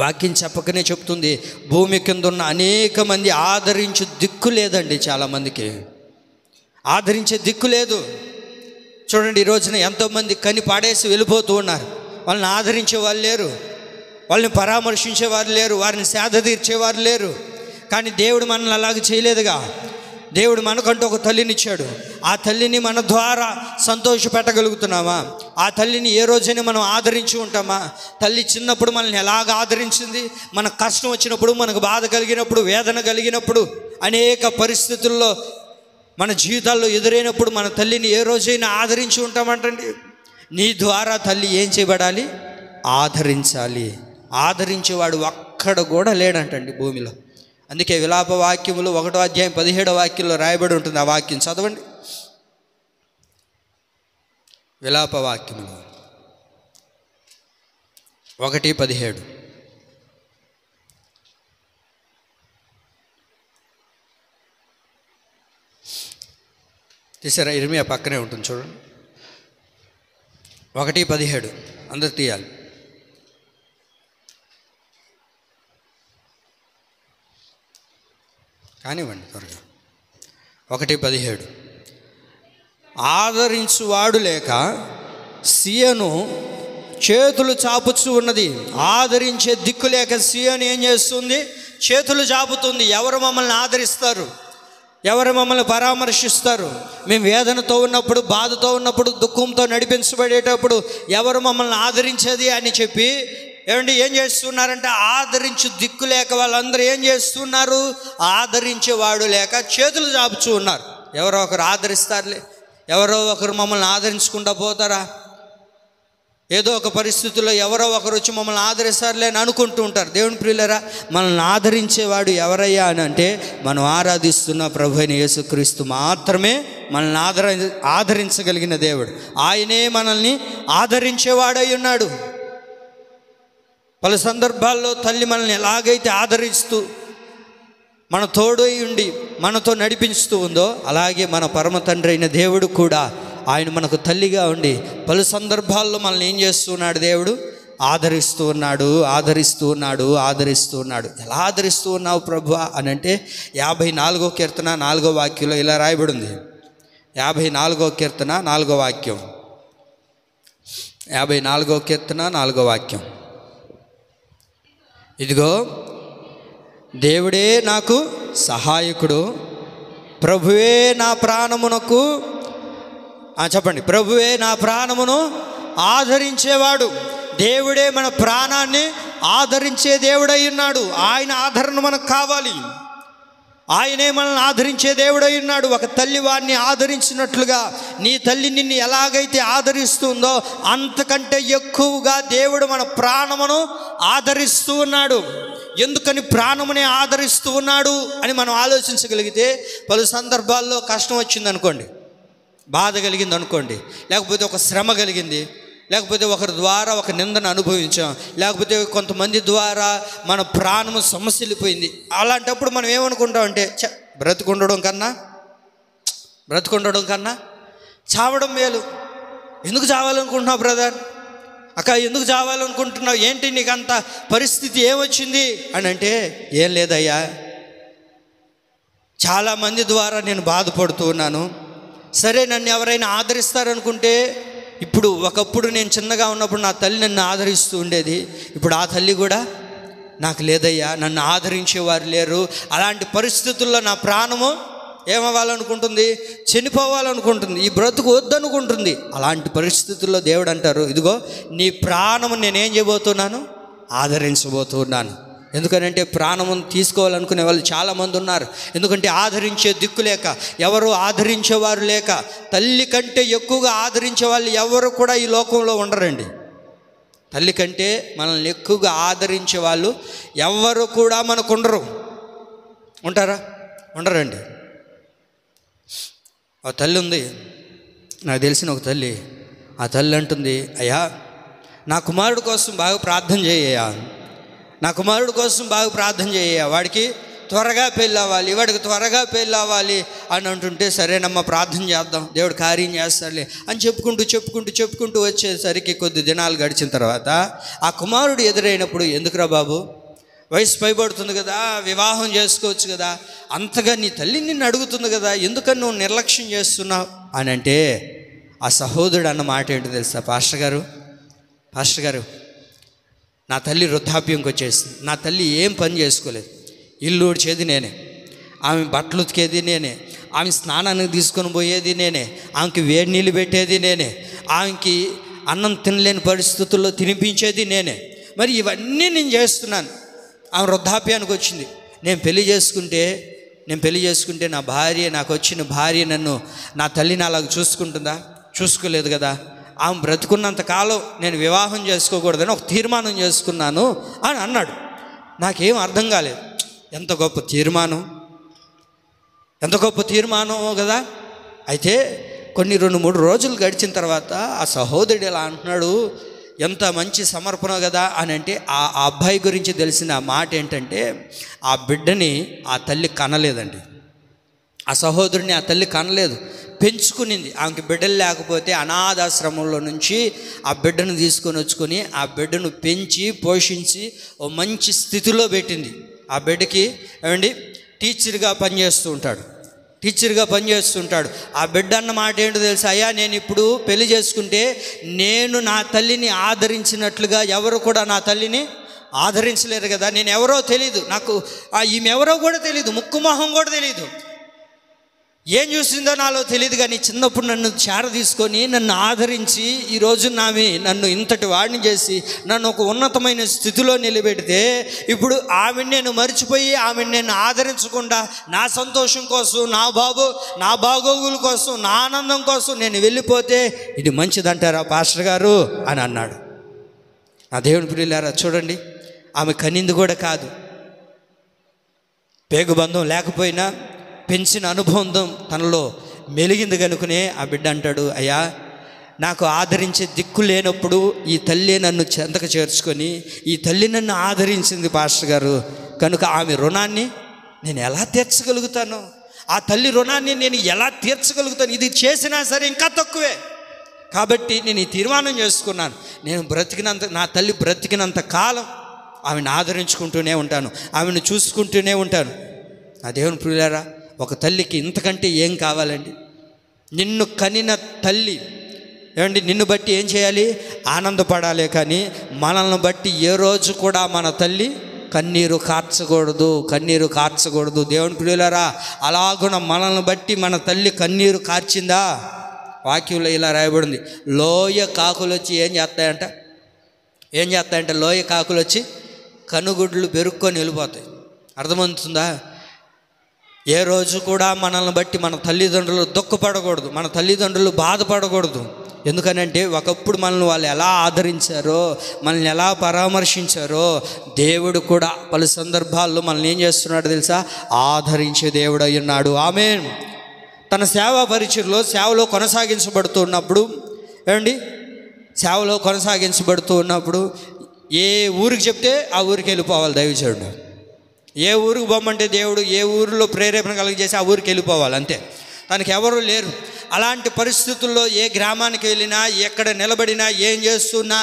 వాక్యం చెప్పకనే చెప్తుంది, భూమి కింద ఉన్న అనేక మంది ఆదరించే దిక్కు లేదండి. చాలామందికి ఆదరించే దిక్కు లేదు. చూడండి, ఈ రోజున ఎంతోమంది కని పాడేసి వెళ్ళిపోతూ ఉన్నారు. వాళ్ళని ఆదరించే వాళ్ళు లేరు, వాళ్ళని పరామర్శించేవారు లేరు, వారిని సేద తీర్చేవారు లేరు. కానీ దేవుడు మనల్ని అలాగ చేయలేదుగా. దేవుడు మనకంటూ ఒక తల్లినిచ్చాడు. ఆ తల్లిని మన ద్వారా సంతోష పెట్టగలుగుతున్నామా? ఆ తల్లిని ఏ రోజైనా మనం ఆదరించి ఉంటామా? తల్లి చిన్నప్పుడు మనల్ని ఎలాగ ఆదరించింది? మనకు కష్టం వచ్చినప్పుడు, మనకు బాధ కలిగినప్పుడు, వేదన కలిగినప్పుడు, అనేక పరిస్థితుల్లో మన జీవితాల్లో ఎదురైనప్పుడు మన తల్లిని ఏ రోజైనా ఆదరించి ఉంటామంటండి. నీ ద్వారా తల్లి ఏం చేయబడాలి? ఆదరించాలి. ఆదరించేవాడు ఒక్కడ కూడా లేడంటండి భూమిలో. అందుకే విలాప వాక్యములు 1వ అధ్యాయం 17వ వాక్యంలో రాయబడి ఉంటుంది. ఆ వాక్యం చదవండి. విలాప వాక్యములు 1:17. తీసారా? ఇర్మియా పక్కనే ఉంటుంది చూడండి. 1:17 అందరు తీయాలి. కానివ్వండి త్వరగా. 1:17 ఆదరించువాడు లేక సియోను చేతులు చాపుచూ ఉన్నది. ఆదరించే దిక్కు లేక సియోను ఏం చేస్తుంది? చేతులు చాపుతుంది. ఎవరు మమ్మల్ని ఆదరిస్తారు? ఎవరు మమ్మల్ని పరామర్శిస్తారు? మేము వేదనతో ఉన్నప్పుడు, బాధతో ఉన్నప్పుడు, దుఃఖంతో నడిపించబడేటప్పుడు ఎవరు మమ్మల్ని ఆదరించేది అని చెప్పి ఏం చేస్తున్నారంటే, ఆదరించు దిక్కు లేక వాళ్ళందరూ ఏం చేస్తున్నారు? ఆదరించేవాడు లేక చేతులు చాపుచూ ఉన్నారు. ఎవరో ఒకరు ఆదరిస్తారులే, ఎవరో ఒకరు మమ్మల్ని ఆదరించకుండా పోతారా, ఏదో ఒక పరిస్థితుల్లో ఎవరో ఒకరు వచ్చి మమ్మల్ని ఆదరిస్తారులే అని అనుకుంటూ ఉంటారు. దేవుని ప్రియులారా, మనల్ని ఆదరించేవాడు ఎవరయ్యా అని అంటే, మనం ఆరాధిస్తున్న ప్రభు అయిన యేసుక్రీస్తు మాత్రమే మనల్ని ఆదరించగలిగిన దేవుడు. ఆయనే మనల్ని ఆదరించేవాడై ఉన్నాడు. పలు సందర్భాల్లో తల్లి మనల్ని ఎలాగైతే ఆదరిస్తూ మన తోడై ఉండి మనతో నడిపిస్తూ ఉందో, అలాగే మన పరమ తండ్రి అయిన దేవుడు కూడా ఆయన మనకు తల్లిగా ఉండి పలు సందర్భాల్లో మనల్ని ఏం చేస్తున్నాడు? దేవుడు ఆదరిస్తూ ఉన్నాడు, ఆదరిస్తూ ఉన్నాడు, ఆదరిస్తూ ఉన్నాడు. ఎలా ఆదరిస్తూ ఉన్నావు ప్రభు అని అంటే, 54వ కీర్తన 4వ వాక్యంలో ఇలా రాయబడి ఉంది. 54వ కీర్తన 4వ వాక్యం. 54వ కీర్తన 4వ వాక్యం. ఇదిగో దేవుడే నాకు సహాయకుడు, ప్రభువే నా ప్రాణమునకు చెప్పండి, ప్రభువే నా ప్రాణమును ఆదరించేవాడు. దేవుడే మన ప్రాణాన్ని ఆదరించే దేవుడై ఉన్నాడు. ఆయన ఆదరణ మనకు కావాలి. ఆయనే మనల్ని ఆదరించే దేవుడై ఉన్నాడు. ఒక తల్లి వారిని ఆదరించినట్లుగా నీ తల్లి నిన్ను ఎలాగైతే ఆదరిస్తుందో అంతకంటే ఎక్కువగా దేవుడు మన ప్రాణమును ఆదరిస్తూ ఉన్నాడు. ఎందుకని ప్రాణమునే ఆదరిస్తూ ఉన్నాడు అని మనం ఆలోచించగలిగితే, పలు సందర్భాల్లో కష్టం వచ్చిందనుకోండి, బాధ కలిగింది అనుకోండి, లేకపోతే ఒక శ్రమ కలిగింది, లేకపోతే ఒకరి ద్వారా ఒక నిందను అనుభవించాం, లేకపోతే కొంతమంది ద్వారా మన ప్రాణము సమస్యలిపోయింది. అలాంటప్పుడు మనం ఏమనుకుంటామంటే, బ్రతుకుండడం కన్నా చావడం మేలు. ఎందుకు చావాలనుకుంటున్నావు బ్రదర్, అక్క ఎందుకు చావాలనుకుంటున్నావు, ఏంటి నీకు అంత పరిస్థితి ఏమొచ్చింది అని అంటే, ఏం లేదయ్యా, చాలామంది ద్వారా నేను బాధపడుతూ ఉన్నాను. సరే, నన్ను ఎవరైనా ఆదరిస్తారనుకుంటే, ఇప్పుడు ఒకప్పుడు నేను చిన్నగా ఉన్నప్పుడు నా తల్లి నన్ను ఆదరిస్తూ ఉండేది, ఇప్పుడు ఆ తల్లి కూడా నాకు లేదయ్యా, నన్ను ఆదరించేవారు లేరు. అలాంటి పరిస్థితుల్లో నా ప్రాణము ఏమవ్వాలనుకుంటుంది? చనిపోవాలనుకుంటుంది, ఈ బ్రతుకు వద్దనుకుంటుంది. అలాంటి పరిస్థితుల్లో దేవుడు అంటారు, ఇదిగో నీ ప్రాణము నేనేం చేయబోతున్నాను? ఆదరించబోతున్నాను. ఎందుకనంటే ప్రాణమును తీసుకోవాలనుకునే వాళ్ళు చాలామంది ఉన్నారు. ఎందుకంటే ఆదరించే దిక్కు లేక, ఎవరు ఆదరించేవారు లేక, తల్లి కంటే ఎక్కువగా ఆదరించే వాళ్ళు ఎవరు కూడా ఈ లోకంలో ఉండరండి. తల్లి కంటే మనల్ని ఎక్కువగా ఆదరించే వాళ్ళు ఎవ్వరు కూడా మనకు ఉండరు. ఉంటారా? ఉండరండి. ఒక తల్లి ఉంది, నాకు తెలిసిన ఒక తల్లి. ఆ తల్లి అంటుంది, అయ్యా నా కుమారుడు కోసం బాగా ప్రార్థన చేయ్యా, నా కుమారుడు కోసం బాగా ప్రార్థన చేయ్యా, వాడికి త్వరగా పెళ్ళి అవ్వాలి, వాడికి త్వరగా పెళ్ళి అవ్వాలి అని అంటుంటే, సరేనమ్మా ప్రార్థన చేద్దాం, దేవుడు కార్యం చేస్తాడులే అని చెప్పుకుంటూ వచ్చేసరికి కొద్ది దినాలు గడిచిన తర్వాత ఆ కుమారుడు ఎదురైనప్పుడు, ఎందుకురా బాబు, వయసు పైబడుతుంది కదా, వివాహం చేసుకోవచ్చు కదా, అంతగా నీ తల్లి నిన్ను అడుగుతుంది కదా, ఎందుకని నువ్వు నిర్లక్ష్యం చేస్తున్నావు అని అంటే, ఆ సహోదరుడు అన్న మాట ఏంటో తెలుసా? పాస్టర్ గారు నా తల్లి వృద్ధాప్యంకి వచ్చేసింది, నా తల్లి ఏం పని చేసుకోలేదు, ఇల్లు ఊడ్చేది నేనే, ఆమె బట్టలు ఉతికేది నేనే, ఆమె స్నానానికి తీసుకొని పోయేది నేనే, ఆమెకి వేడి నీళ్ళు పెట్టేది నేనే, ఆమెకి అన్నం తినలేని పరిస్థితుల్లో తినిపించేది నేనే, మరి ఇవన్నీ నేను చేస్తున్నాను. ఆమె వృద్ధాప్యానికి వచ్చింది. నేను పెళ్లి చేసుకుంటే నా భార్య, నాకు వచ్చిన భార్య నన్ను, నా తల్లిని అలాగ చూసుకుంటుందా? చూసుకోలేదు కదా. ఆమె బ్రతుకున్నంత కాలం నేను వివాహం చేసుకోకూడదని ఒక తీర్మానం చేసుకున్నాను అని అన్నాడు. నాకేం అర్థం కాలేదు. ఎంత గొప్ప తీర్మానం కదా. అయితే కొన్ని 2-3 రోజులు గడిచిన తర్వాత ఆ సహోదరుడు ఇలా అంటున్నాడు, ఎంత మంచి సమర్పణ కదా అని అంటే, ఆ అబ్బాయి గురించి తెలిసిన మాట ఏంటంటే, ఆ బిడ్డని ఆ తల్లి కనలేదండి. ఆ సహోదరుని ఆ తల్లి కనలేదు, పెంచుకునింది. ఆమెకి బిడ్డలు లేకపోతే అనాథాశ్రమంలో నుంచి ఆ బిడ్డను తీసుకొని వచ్చుకొని ఆ బిడ్డను పెంచి పోషించి ఓ మంచి స్థితిలో పెట్టింది. ఆ బిడ్డకి ఏమండి టీచర్గా పనిచేస్తూ ఉంటాడు. ఆ బిడ్డ అన్న మాట ఏంటో తెలుసా? అయ్యా నేను ఇప్పుడు పెళ్లి చేసుకుంటే నేను నా తల్లిని ఆదరించినట్లుగా ఎవరు కూడా నా తల్లిని ఆదరించలేరు కదా. నేను ఎవరో తెలీదు, నాకు ఈమె ఎవరో కూడా తెలీదు, ముక్కు మొహం కూడా తెలీదు, ఏం చూసిందో నాలో తెలియదు. కానీ చిన్నప్పుడు నన్ను చేర తీసుకొని నన్ను ఆదరించి ఈరోజు నన్ను ఇంతటి వాడిని చేసి నన్ను ఒక ఉన్నతమైన స్థితిలో నిలబెడితే, ఇప్పుడు ఆమెను నేను మర్చిపోయి ఆమెను నేను ఆదరించకుండా నా సంతోషం కోసం, నా బాగోగుల కోసం, నా ఆనందం కోసం నేను వెళ్ళిపోతే ఇది మంచిదంటారా పాస్టర్ గారు అని అన్నాడు. నా దేవుని ప్రియులారా చూడండి, ఆమె కనింది కూడా కాదు, పేగుబంధం లేకపోయినా పెంచిన అనుభవం తనలో మెలిగింది కనుకనే ఆ బిడ్డ అంటాడు, అయ్యా నాకు ఆదరించే దిక్కు లేనప్పుడు ఈ తల్లి నన్ను చెంతకు చేర్చుకొని ఈ తల్లి నన్ను ఆదరించింది పాస్టర్ గారు, కనుక ఆమె రుణాన్ని నేను ఎలా తీర్చగలుగుతాను, ఆ తల్లి రుణాన్ని నేను ఎలా తీర్చగలుగుతాను, ఇది చేసినా సరే ఇంకా తక్కువే. కాబట్టి నేను ఈ తీర్మానం చేసుకున్నాను, నేను నా తల్లి బ్రతికినంత కాలం ఆమెను ఆదరించుకుంటూనే ఉంటాను, ఆమెను చూసుకుంటూనే ఉంటాను. నా దేవుని ప్రియులారా, ఒక తల్లికి ఇంతకంటే ఏం కావాలండి? నిన్ను కనిన తల్లి ఏమండి నిన్ను బట్టి ఏం చేయాలి? ఆనందపడాలి. కానీ మనల్ని బట్టి ఏ రోజు కూడా మన తల్లి కన్నీరు కార్చకూడదు. దేవుని ప్రియులారా, అలాగున మనల్ని బట్టి మన తల్లి కన్నీరు కార్చిందా? వాక్యంలో ఇలా రాయబడింది, లోయ కాకులు వచ్చి ఏం చేస్తాయంటే లోయ కాకులు వచ్చి కనుగుడ్లు పెరుక్కొని వెళ్ళిపోతాయి. అర్థమవుతుందా? ఏ రోజు కూడా మనల్ని బట్టి మన తల్లిదండ్రులు దుఃఖపడకూడదు, మన తల్లిదండ్రులు బాధపడకూడదు. ఎందుకనంటే ఒకప్పుడు మనల్ని వాళ్ళు ఎలా ఆదరించారో, మనల్ని ఎలా పరామర్శించారో, దేవుడు కూడా పలు సందర్భాల్లో మనల్ని ఏం చేస్తున్నాడు తెలుసా? ఆదరించే దేవుడు అయి ఉన్నాడు. ఆమేన్. తన సేవా పరిచర్లో సేవలో కొనసాగించబడుతున్నప్పుడు ఏ ఊరికి చెప్తే ఆ ఊరికి వెళ్ళిపోవాలి దైవజనుడు. ఏ ఊరికి పోమంటే దేవుడు ఏ ఊరిలో ప్రేరేపణ కలిగజేసి ఆ ఊరికి వెళ్ళిపోవాలి, అంతే. తనకి ఎవరు లేరు. అలాంటి పరిస్థితుల్లో ఏ గ్రామానికి వెళ్ళినా, ఎక్కడ నిలబడినా, ఏం చేస్తున్నా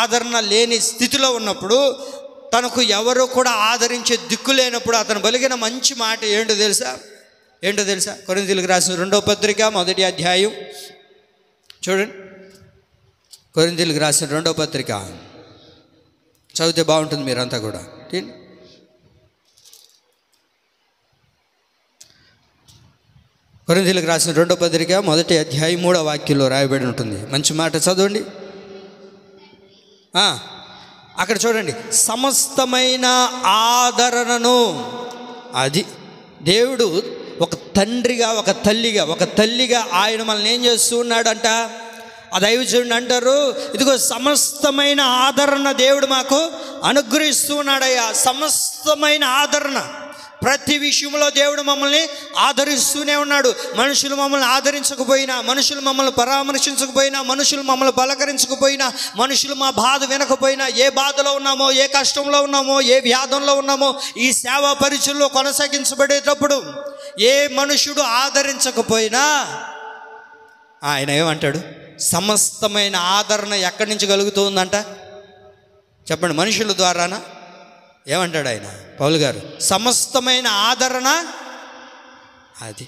ఆదరణ లేని స్థితిలో ఉన్నప్పుడు, తనకు ఎవరు కూడా ఆదరించే దిక్కు లేనప్పుడు అతను పలికిన మంచి మాట ఏంటో తెలుసా? కొరింథీయులకు రాసిన 2వ పత్రిక 1వ అధ్యాయం చూడండి. కొరింథీయులకు రాసిన 2వ పత్రిక చదివితే బాగుంటుంది మీరంతా కూడా. కొరింథీయులకు రాసిన 2వ పత్రిక 1వ అధ్యాయం 3వ వాక్యంలో రాయబడి ఉంటుంది. మంచి మాట చదవండి. అక్కడ చూడండి, సమస్తమైన ఆదరణను, అది దేవుడు ఒక తండ్రిగా, ఒక తల్లిగా ఆయన మనల్ని ఏం చేస్తూ ఉన్నాడంట? ఆ దైవజనుడు అంటారు, ఇదిగో సమస్తమైన ఆదరణ దేవుడు మాకు అనుగ్రహిస్తూ ఉన్నాడయ్యా. సమస్తమైన ఆదరణ, ప్రతి విషయంలో దేవుడు మమ్మల్ని ఆదరిస్తూనే ఉన్నాడు. మనుషులు మమ్మల్ని ఆదరించకపోయినా, మనుషులు మమ్మల్ని పరామర్శించకపోయినా, మనుషులు మమ్మల్ని పలకరించకపోయినా, మనుషులు మా బాధ వినకపోయినా, ఏ బాధలో ఉన్నామో, ఏ కష్టంలో ఉన్నామో, ఏ వ్యాధంలో ఉన్నామో, ఈ సేవా పరిచయంలో కొనసాగించబడేటప్పుడు ఏ మనుషుడు ఆదరించకపోయినా ఆయన ఏమంటాడు? సమస్తమైన ఆదరణ ఎక్కడి నుంచి కలుగుతుందంట చెప్పండి? మనుషుల ద్వారానా? ఏమంటాడు ఆయన పౌలు గారు? సమస్తమైన ఆదరణ అది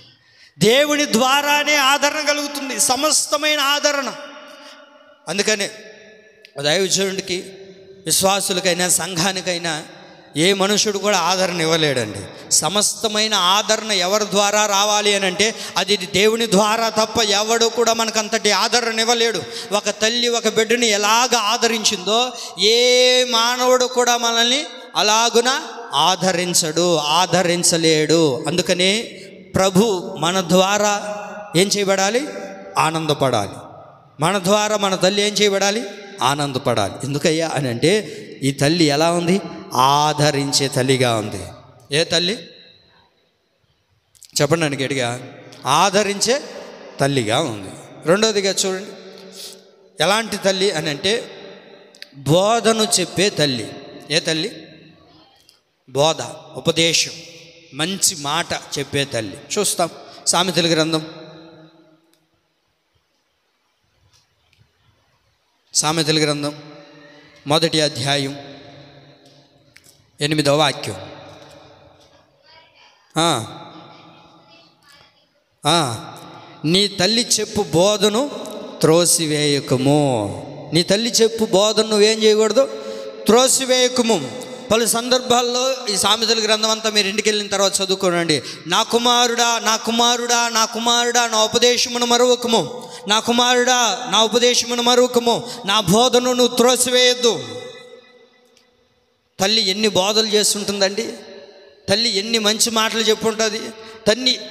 దేవుని ద్వారానే ఆదరణ కలుగుతుంది, సమస్తమైన ఆదరణ. అందుకనే దైవజనుడికి, విశ్వాసులకైనా, సంఘానికైనా ఏ మనుషుడు కూడా ఆదరణ ఇవ్వలేడండి. సమస్తమైన ఆదరణ ఎవరి ద్వారా రావాలి అని అంటే అది దేవుని ద్వారా తప్ప ఎవడు కూడా మనకు అంతటి ఆదరణ ఇవ్వలేడు. ఒక తల్లి ఒక బిడ్డని ఎలాగ ఆదరించిందో ఏ మానవుడు కూడా మనల్ని అలాగున ఆదరించలేడు. అందుకనే ప్రభు మన ద్వారా ఏం చేయబడాలి? ఆనందపడాలి. మన ద్వారా మన తల్లి ఏం చేయబడాలి? ఆనందపడాలి. ఎందుకయ్యా అని అంటే ఈ తల్లి ఎలా ఉంది? ఆదరించే తల్లిగా ఉంది. ఏ తల్లి చెప్పండి అని గట్టిగా? ఆదరించే తల్లిగా ఉంది. రెండోదిగా చూడండి, ఎలాంటి తల్లి అని అంటే బోధను చెప్పే తల్లి. ఏ తల్లి? బోధ, ఉపదేశం, మంచి మాట చెప్పే తల్లి. చూస్తాం సామెతల గ్రంథం, సామెతల గ్రంథం 1వ అధ్యాయం 8వ వాక్యం. నీ తల్లి చెప్పు బోధను త్రోసివేయకము. నీ తల్లి చెప్పు బోధను నువ్వేం చేయకూడదు? త్రోసివేయకము. పలు సందర్భాల్లో ఈ సామెతల గ్రంథం అంతా మీరు ఇంటికి వెళ్ళిన తర్వాత చదువుకోనండి. నా కుమారుడా, నా కుమారుడా, నా కుమారుడా, నా ఉపదేశమును మరువకము. నా కుమారుడా, నా ఉపదేశమును మరువకము. నా బోధను నువ్వు త్రోసివేయద్దు. తల్లి ఎన్ని బోధలు చేస్తుంటుందండి. తల్లి ఎన్ని మంచి మాటలు చెప్పుంటుంది.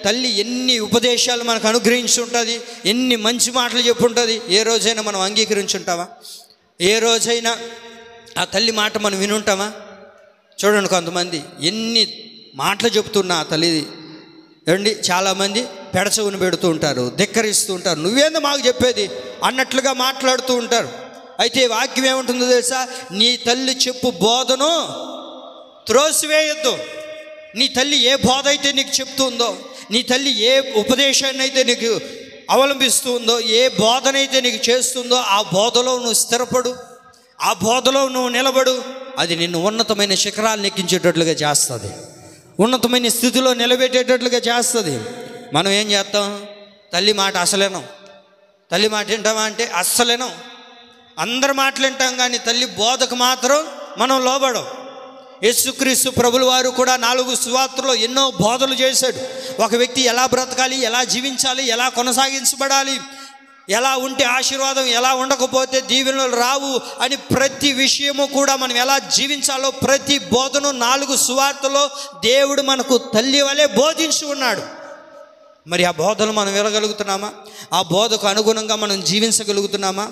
తల్లి ఎన్ని ఉపదేశాలు మనకు అనుగ్రహించి ఉంటుంది. ఎన్ని మంచి మాటలు చెప్పుంటుంది. ఏ రోజైనా మనం అంగీకరించుంటావా? ఏ రోజైనా ఆ తల్లి మాట మనం వినుంటామా? చూడండి, కొంతమంది ఎన్ని మాటలు చెప్తున్నా ఆ తల్లి ఏమండి, చాలామంది పెడచవును పెడుతూ ఉంటారు, ధిక్కరిస్తూ ఉంటారు. నువ్వేందో మాకు చెప్పేది అన్నట్లుగా మాట్లాడుతూ ఉంటారు. అయితే వాక్యం ఏముంటుందో తెలుసా? నీ తల్లి చెప్పు బోధను త్రోసివేయొద్దు. నీ తల్లి ఏ బోధ అయితే నీకు చెప్తుందో, నీ తల్లి ఏ ఉపదేశాన్ని అయితే నీకు అవలంబిస్తూ ఉందో, ఏ బోధనైతే నీకు చేస్తుందో ఆ బోధలో నువ్వు స్థిరపడు, ఆ బోధలో నువ్వు నిలబడు. అది నిన్ను ఉన్నతమైన శిఖరాలు నెక్కించేటట్లుగా చేస్తుంది, ఉన్నతమైన స్థితిలో నిలబెట్టేటట్లుగా చేస్తుంది. మనం ఏం చేస్తాం? తల్లి మాట అసలేనం. తల్లి మాట వింటామా అంటే అస్సలేనం. అందరి మాటలు వింటాం కానీ తల్లి బోధకు మాత్రం మనం లోబడం. యేసుక్రీస్తు ప్రభుల వారు కూడా 4 సువార్తల్లో ఎన్నో బోధలు చేశాడు. ఒక వ్యక్తి ఎలా బ్రతకాలి, ఎలా జీవించాలి, ఎలా కొనసాగించబడాలి, ఎలా ఉంటే ఆశీర్వాదం, ఎలా ఉండకపోతే దీవెనలు రావు అని ప్రతి విషయము కూడా మనం ఎలా జీవించాలో ప్రతి బోధను 4 సువార్తలో దేవుడు మనకు తల్లి వలె బోధించి ఉన్నాడు. మరి ఆ బోధలు మనం వినగలుగుతున్నామా? ఆ బోధకు అనుగుణంగా మనం జీవించగలుగుతున్నామా?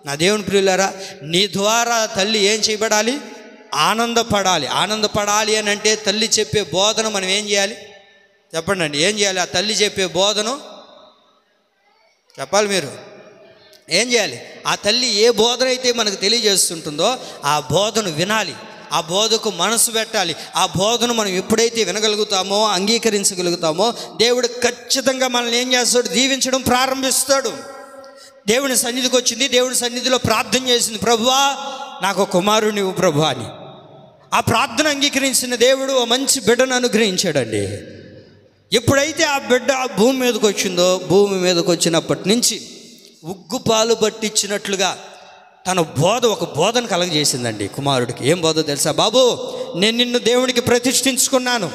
నా దేవుని ప్రియులారా, నీ ద్వారా తల్లి ఏం చేయబడాలి? ఆనందపడాలి. ఆనందపడాలి అని అంటే తల్లి చెప్పే బోధన మనం ఏం చేయాలి? చెప్పండి అండి, ఏం చేయాలి? ఆ తల్లి చెప్పే బోధను చెప్పాలి. మీరు ఏం చేయాలి? ఆ తల్లి ఏ బోధన అయితే మనకు తెలియజేస్తుంటుందో ఆ బోధను వినాలి, ఆ బోధకు మనసు పెట్టాలి. ఆ బోధను మనం ఎప్పుడైతే వినగలుగుతామో, అంగీకరించగలుగుతామో దేవుడు ఖచ్చితంగా మనల్ని ఏం చేస్తాడు? దీవించడం ప్రారంభిస్తాడు. దేవుని సన్నిధికి వచ్చింది, దేవుని సన్నిధిలో ప్రార్థన చేసింది, ప్రభువా నాకు కుమారుడు నీవు ప్రభువా అని. ఆ ప్రార్థన అంగీకరించిన దేవుడు ఓ మంచి బిడ్డను అనుగ్రహించాడండి. ఎప్పుడైతే ఆ బిడ్డ భూమి మీదకి వచ్చిందో, భూమి మీదకి వచ్చినప్పటి నుంచి ఉగ్గుపాలు పట్టించినట్లుగా తన ఒక బోధన కలగజేసిందండి కుమారుడికి. ఏం బోధ తెలుసా? బాబు, నేను నిన్ను దేవునికి ప్రతిష్ఠించుకున్నాను,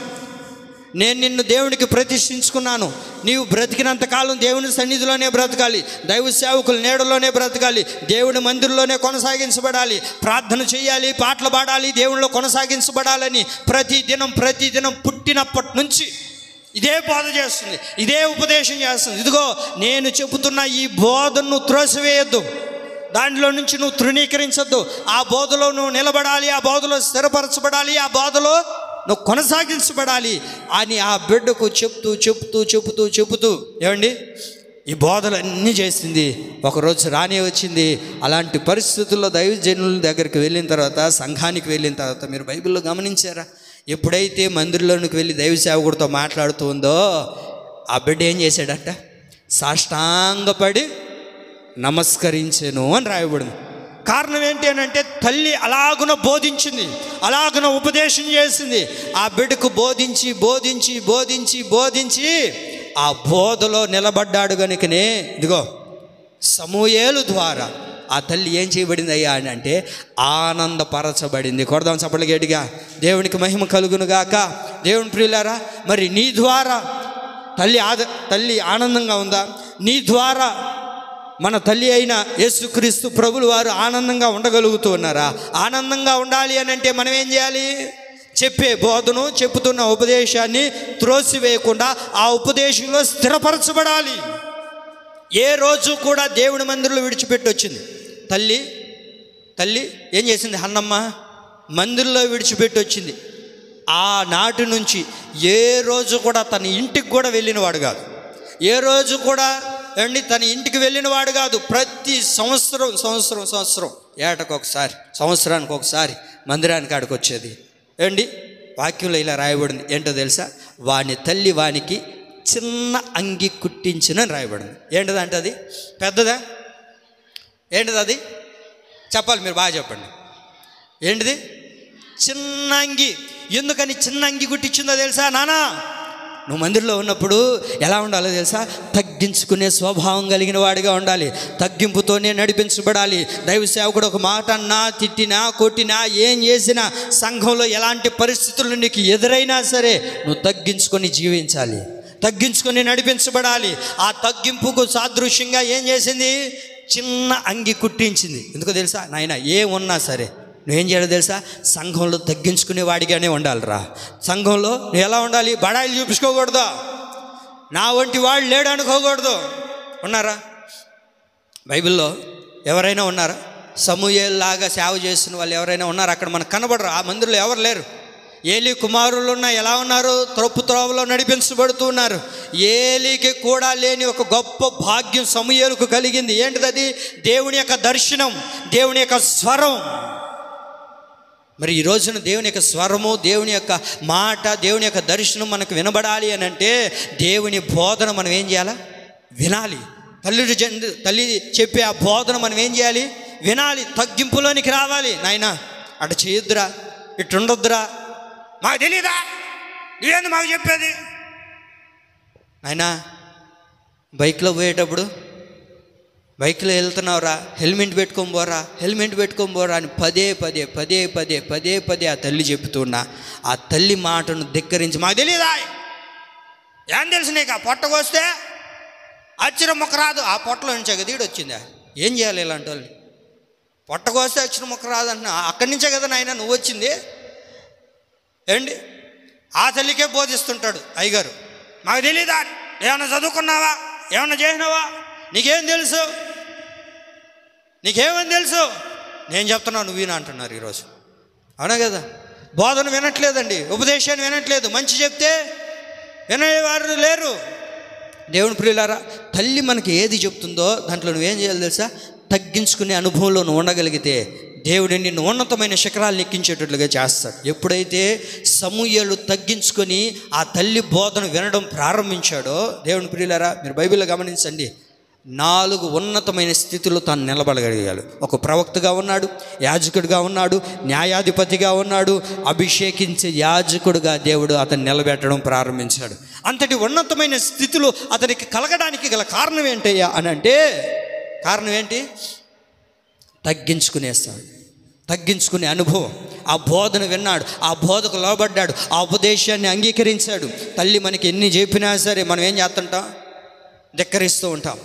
నీవు బ్రతికినంతకాలం దేవుని సన్నిధిలోనే బ్రతకాలి, దైవ సేవకుల నీడలోనే బ్రతకాలి, దేవుని మందిరంలోనే కొనసాగించబడాలి, ప్రార్థన చేయాలి, పాటలు పాడాలి, దేవునిలో కొనసాగించబడాలని ప్రతిదినం పుట్టినప్పటి నుంచి ఇదే బోధ చేస్తుంది, ఇదే ఉపదేశం చేస్తుంది. ఇదిగో నేను చెబుతున్న ఈ బోధను త్రోసివేయొద్దు, దాంట్లో నుంచి నువ్వు తృణీకరించొద్దు. ఆ బోధలో నువ్వు నిలబడాలి, ఆ బోధలో స్థిరపరచబడాలి, ఆ బోధలో నువ్వు కొనసాగించబడాలి అని ఆ బిడ్డకు చెప్తూ చెప్తూ చెబుతూ చెబుతూ ఏమండి ఈ బోధలన్నీ చేసింది. ఒకరోజు రానే వచ్చింది. అలాంటి పరిస్థితుల్లో దైవజనుల దగ్గరికి వెళ్ళిన తర్వాత, సంఘానికి వెళ్ళిన తర్వాత మీరు బైబిల్లో గమనించారా? ఎప్పుడైతే మందిరంలోనికి వెళ్ళి దైవ సేవకుడితో మాట్లాడుతూ ఉందో ఆ బిడ్డ ఏం చేశాడట? సాష్టాంగపడి నమస్కరించెను అని రాయబడింది. కారణం ఏంటి అని అంటే తల్లి అలాగున బోధించింది, అలాగున ఉపదేశం చేసింది. ఆ బిడ్డకు బోధించి బోధించి బోధించి బోధించి ఆ బోధలో నిలబడ్డాడు గనుకనే ఇదిగో సమూయేలు ద్వారా ఆ తల్లి ఏం చేయబడింది అయ్యా అని అంటే ఆనందపరచబడింది. కొడదాం చప్పట్లు గట్టిగా. దేవునికి మహిమ కలుగును గాక. దేవుని ప్రియులారా, మరి నీ ద్వారా తల్లి ఆనందంగా ఉందా? నీ ద్వారా మన తల్లి అయిన యేసుక్రీస్తు ప్రభులు వారు ఆనందంగా ఉండగలుగుతూ ఉన్నారా? ఆనందంగా ఉండాలి అని అంటే మనం ఏం చేయాలి? చెప్పే బోధను, చెప్పుతున్న ఉపదేశాన్ని త్రోసివేయకుండా ఆ ఉపదేశంలో స్థిరపరచబడాలి. ఏ రోజు కూడా దేవుని మందిరంలో విడిచిపెట్టి వచ్చింది తల్లి ఏం చేసింది? హన్నమ్మ మందిరంలో విడిచిపెట్టి వచ్చింది. ఆనాటి నుంచి ఏ రోజు కూడా తన ఇంటికి కూడా వెళ్ళినవాడు కాదు. ఏ రోజు కూడా తన ఇంటికి వెళ్ళినవాడు కాదు. ప్రతి సంవత్సరం ఏటకొకసారి, సంవత్సరానికి ఒకసారి మందిరానికి ఆడికి వచ్చేది. వాక్యంలో ఇలా రాయబడింది. ఏంటో తెలుసా? వాని తల్లి వానికి చిన్న అంగి కుట్టించునని రాయబడింది. ఏంటిదంటే అది పెద్దదా? ఏంటిది అది? చెప్పాలి, మీరు బాగా చెప్పండి. ఏంటిది? చిన్న అంగి. ఎందుకని చిన్న అంగి కుట్టించిందో తెలుసా? నానా, నువ్వు మందిరంలో ఉన్నప్పుడు ఎలా ఉండాలో తెలుసా? తగ్గించుకునే స్వభావం కలిగిన వాడిగా ఉండాలి. తగ్గింపుతోనే నడిపించబడాలి. దైవ సేవకుడు ఒక మాట అన్నా, తిట్టినా, కొట్టినా, ఏం చేసినా, సంఘంలో ఎలాంటి పరిస్థితులు నీకు ఎదురైనా సరే నువ్వు తగ్గించుకొని జీవించాలి, తగ్గించుకొని నడిపించబడాలి. ఆ తగ్గింపుకు సాదృశ్యంగా ఏం చేసింది? చిన్న అంగి కుట్టించింది. ఎందుకో తెలుసా? నాయన ఏమున్నా సరే నువ్వేం చేయాలో తెలుసా? సంఘంలో తగ్గించుకునే వాడిగానే ఉండాలిరా. సంఘంలో నువ్వు ఎలా ఉండాలి? బడాయిలు చూపించుకోకూడదు, నా వంటి వాడు లేడు అనుకోకూడదు. ఉన్నారా బైబిల్లో? ఎవరైనా ఉన్నారా? సమూయేలులాగా సేవ చేస్తున్న వాళ్ళు ఎవరైనా ఉన్నారా? అక్కడ మనకు కనబడరు. ఆ మందిరంలో ఎవరు లేరు. ఏలీ కుమారులు ఎలా ఉన్నారు? త్రొప్పు త్రోవలో నడిపించబడుతూ ఉన్నారు. ఏలీకి కూడా లేని ఒక గొప్ప భాగ్యం సమూయేలుకు కలిగింది. ఏంటిది? దేవుని యొక్క దర్శనం, దేవుని యొక్క స్వరం. మరి ఈ రోజున దేవుని యొక్క స్వరము, దేవుని యొక్క మాట, దేవుని యొక్క దర్శనం మనకు వినబడాలి అని అంటే దేవుని బోధన మనం ఏం చేయాలా? వినాలి. తల్లి చెప్పే ఆ బోధన మనం ఏం చేయాలి? వినాలి. తగ్గింపులోనికి రావాలి. నాయనా అటు చేయొద్దురా, ఇటు ఉండొద్దురా, మాకు తెలీదా, నువ్వేంది మాకు చెప్పేది? నాయనా బైక్లో పోయేటప్పుడు బైక్లో వెళ్తున్నావురా, హెల్మెట్ పెట్టుకొని పోరా అని పదే ఆ తల్లి చెబుతున్నా. ఆ తల్లి మాటను ధిక్కరించి మాకు తెలీదా, ఏం తెలుసు నీకు? ఆ పొట్టకు వస్తే అచ్చిన మొక్క రాదు. ఆ పొట్టలో నుంచే కదా ఈడు వచ్చిందా? ఏం చేయాలి ఇలాంటి వాళ్ళని? పొట్టకు వస్తే అచ్చిన మొక్క రాదు అంటున్నా. అక్కడి నుంచే కదా నాయన నువ్వు వచ్చింది. ఆ తల్లికే బోధిస్తుంటాడు అయ్యగారు. మాకు తెలీదా? ఏమన్నా చదువుకున్నావా? ఏమన్నా చేసినావా? నీకేం తెలుసు? నీకేమని తెలుసు? నేను చెప్తున్నావు, నువ్వు వినా అంటున్నారు ఈరోజు. అవునా కదా? బోధన వినట్లేదండి, ఉపదేశాన్ని వినట్లేదు. మంచి చెప్తే వినేవారు లేరు. దేవుని ప్రియులారా, తల్లి మనకి ఏది చెప్తుందో దాంట్లో నువ్వేం చేయాలి తెలుసా? తగ్గించుకునే అనుభవంలో నువ్వు ఉండగలిగితే దేవుడు నిన్ను ఉన్నతమైన శిఖరాలు ఎక్కించేటట్లుగా చేస్తాడు. ఎప్పుడైతే సమూయేలు తగ్గించుకొని ఆ తల్లి బోధన వినడం ప్రారంభించాడో, దేవుని ప్రియులారా మీరు బైబిల్లో గమనించండి, 4 ఉన్నతమైన స్థితిలో తాను నిలబడగలిగాడు. ఒక ప్రవక్తగా ఉన్నాడు, యాజకుడిగా ఉన్నాడు, న్యాయాధిపతిగా ఉన్నాడు, అభిషేకించే యాజకుడిగా దేవుడు అతను నిలబెట్టడం ప్రారంభించాడు. అంతటి ఉన్నతమైన స్థితిలో అతనికి కలగడానికి గల కారణం ఏంటయ్యా అని అంటే, కారణం ఏంటి? తగ్గించుకునే అనుభవం. ఆ బోధన విన్నాడు, ఆ బోధకు లోబడ్డాడు, ఆ ఉపదేశాన్ని అంగీకరించాడు. తల్లి మనకి ఎన్ని చెప్పినా సరే మనం ఏం చేస్తుంటాం? ధిక్కరిస్తూ ఉంటాం,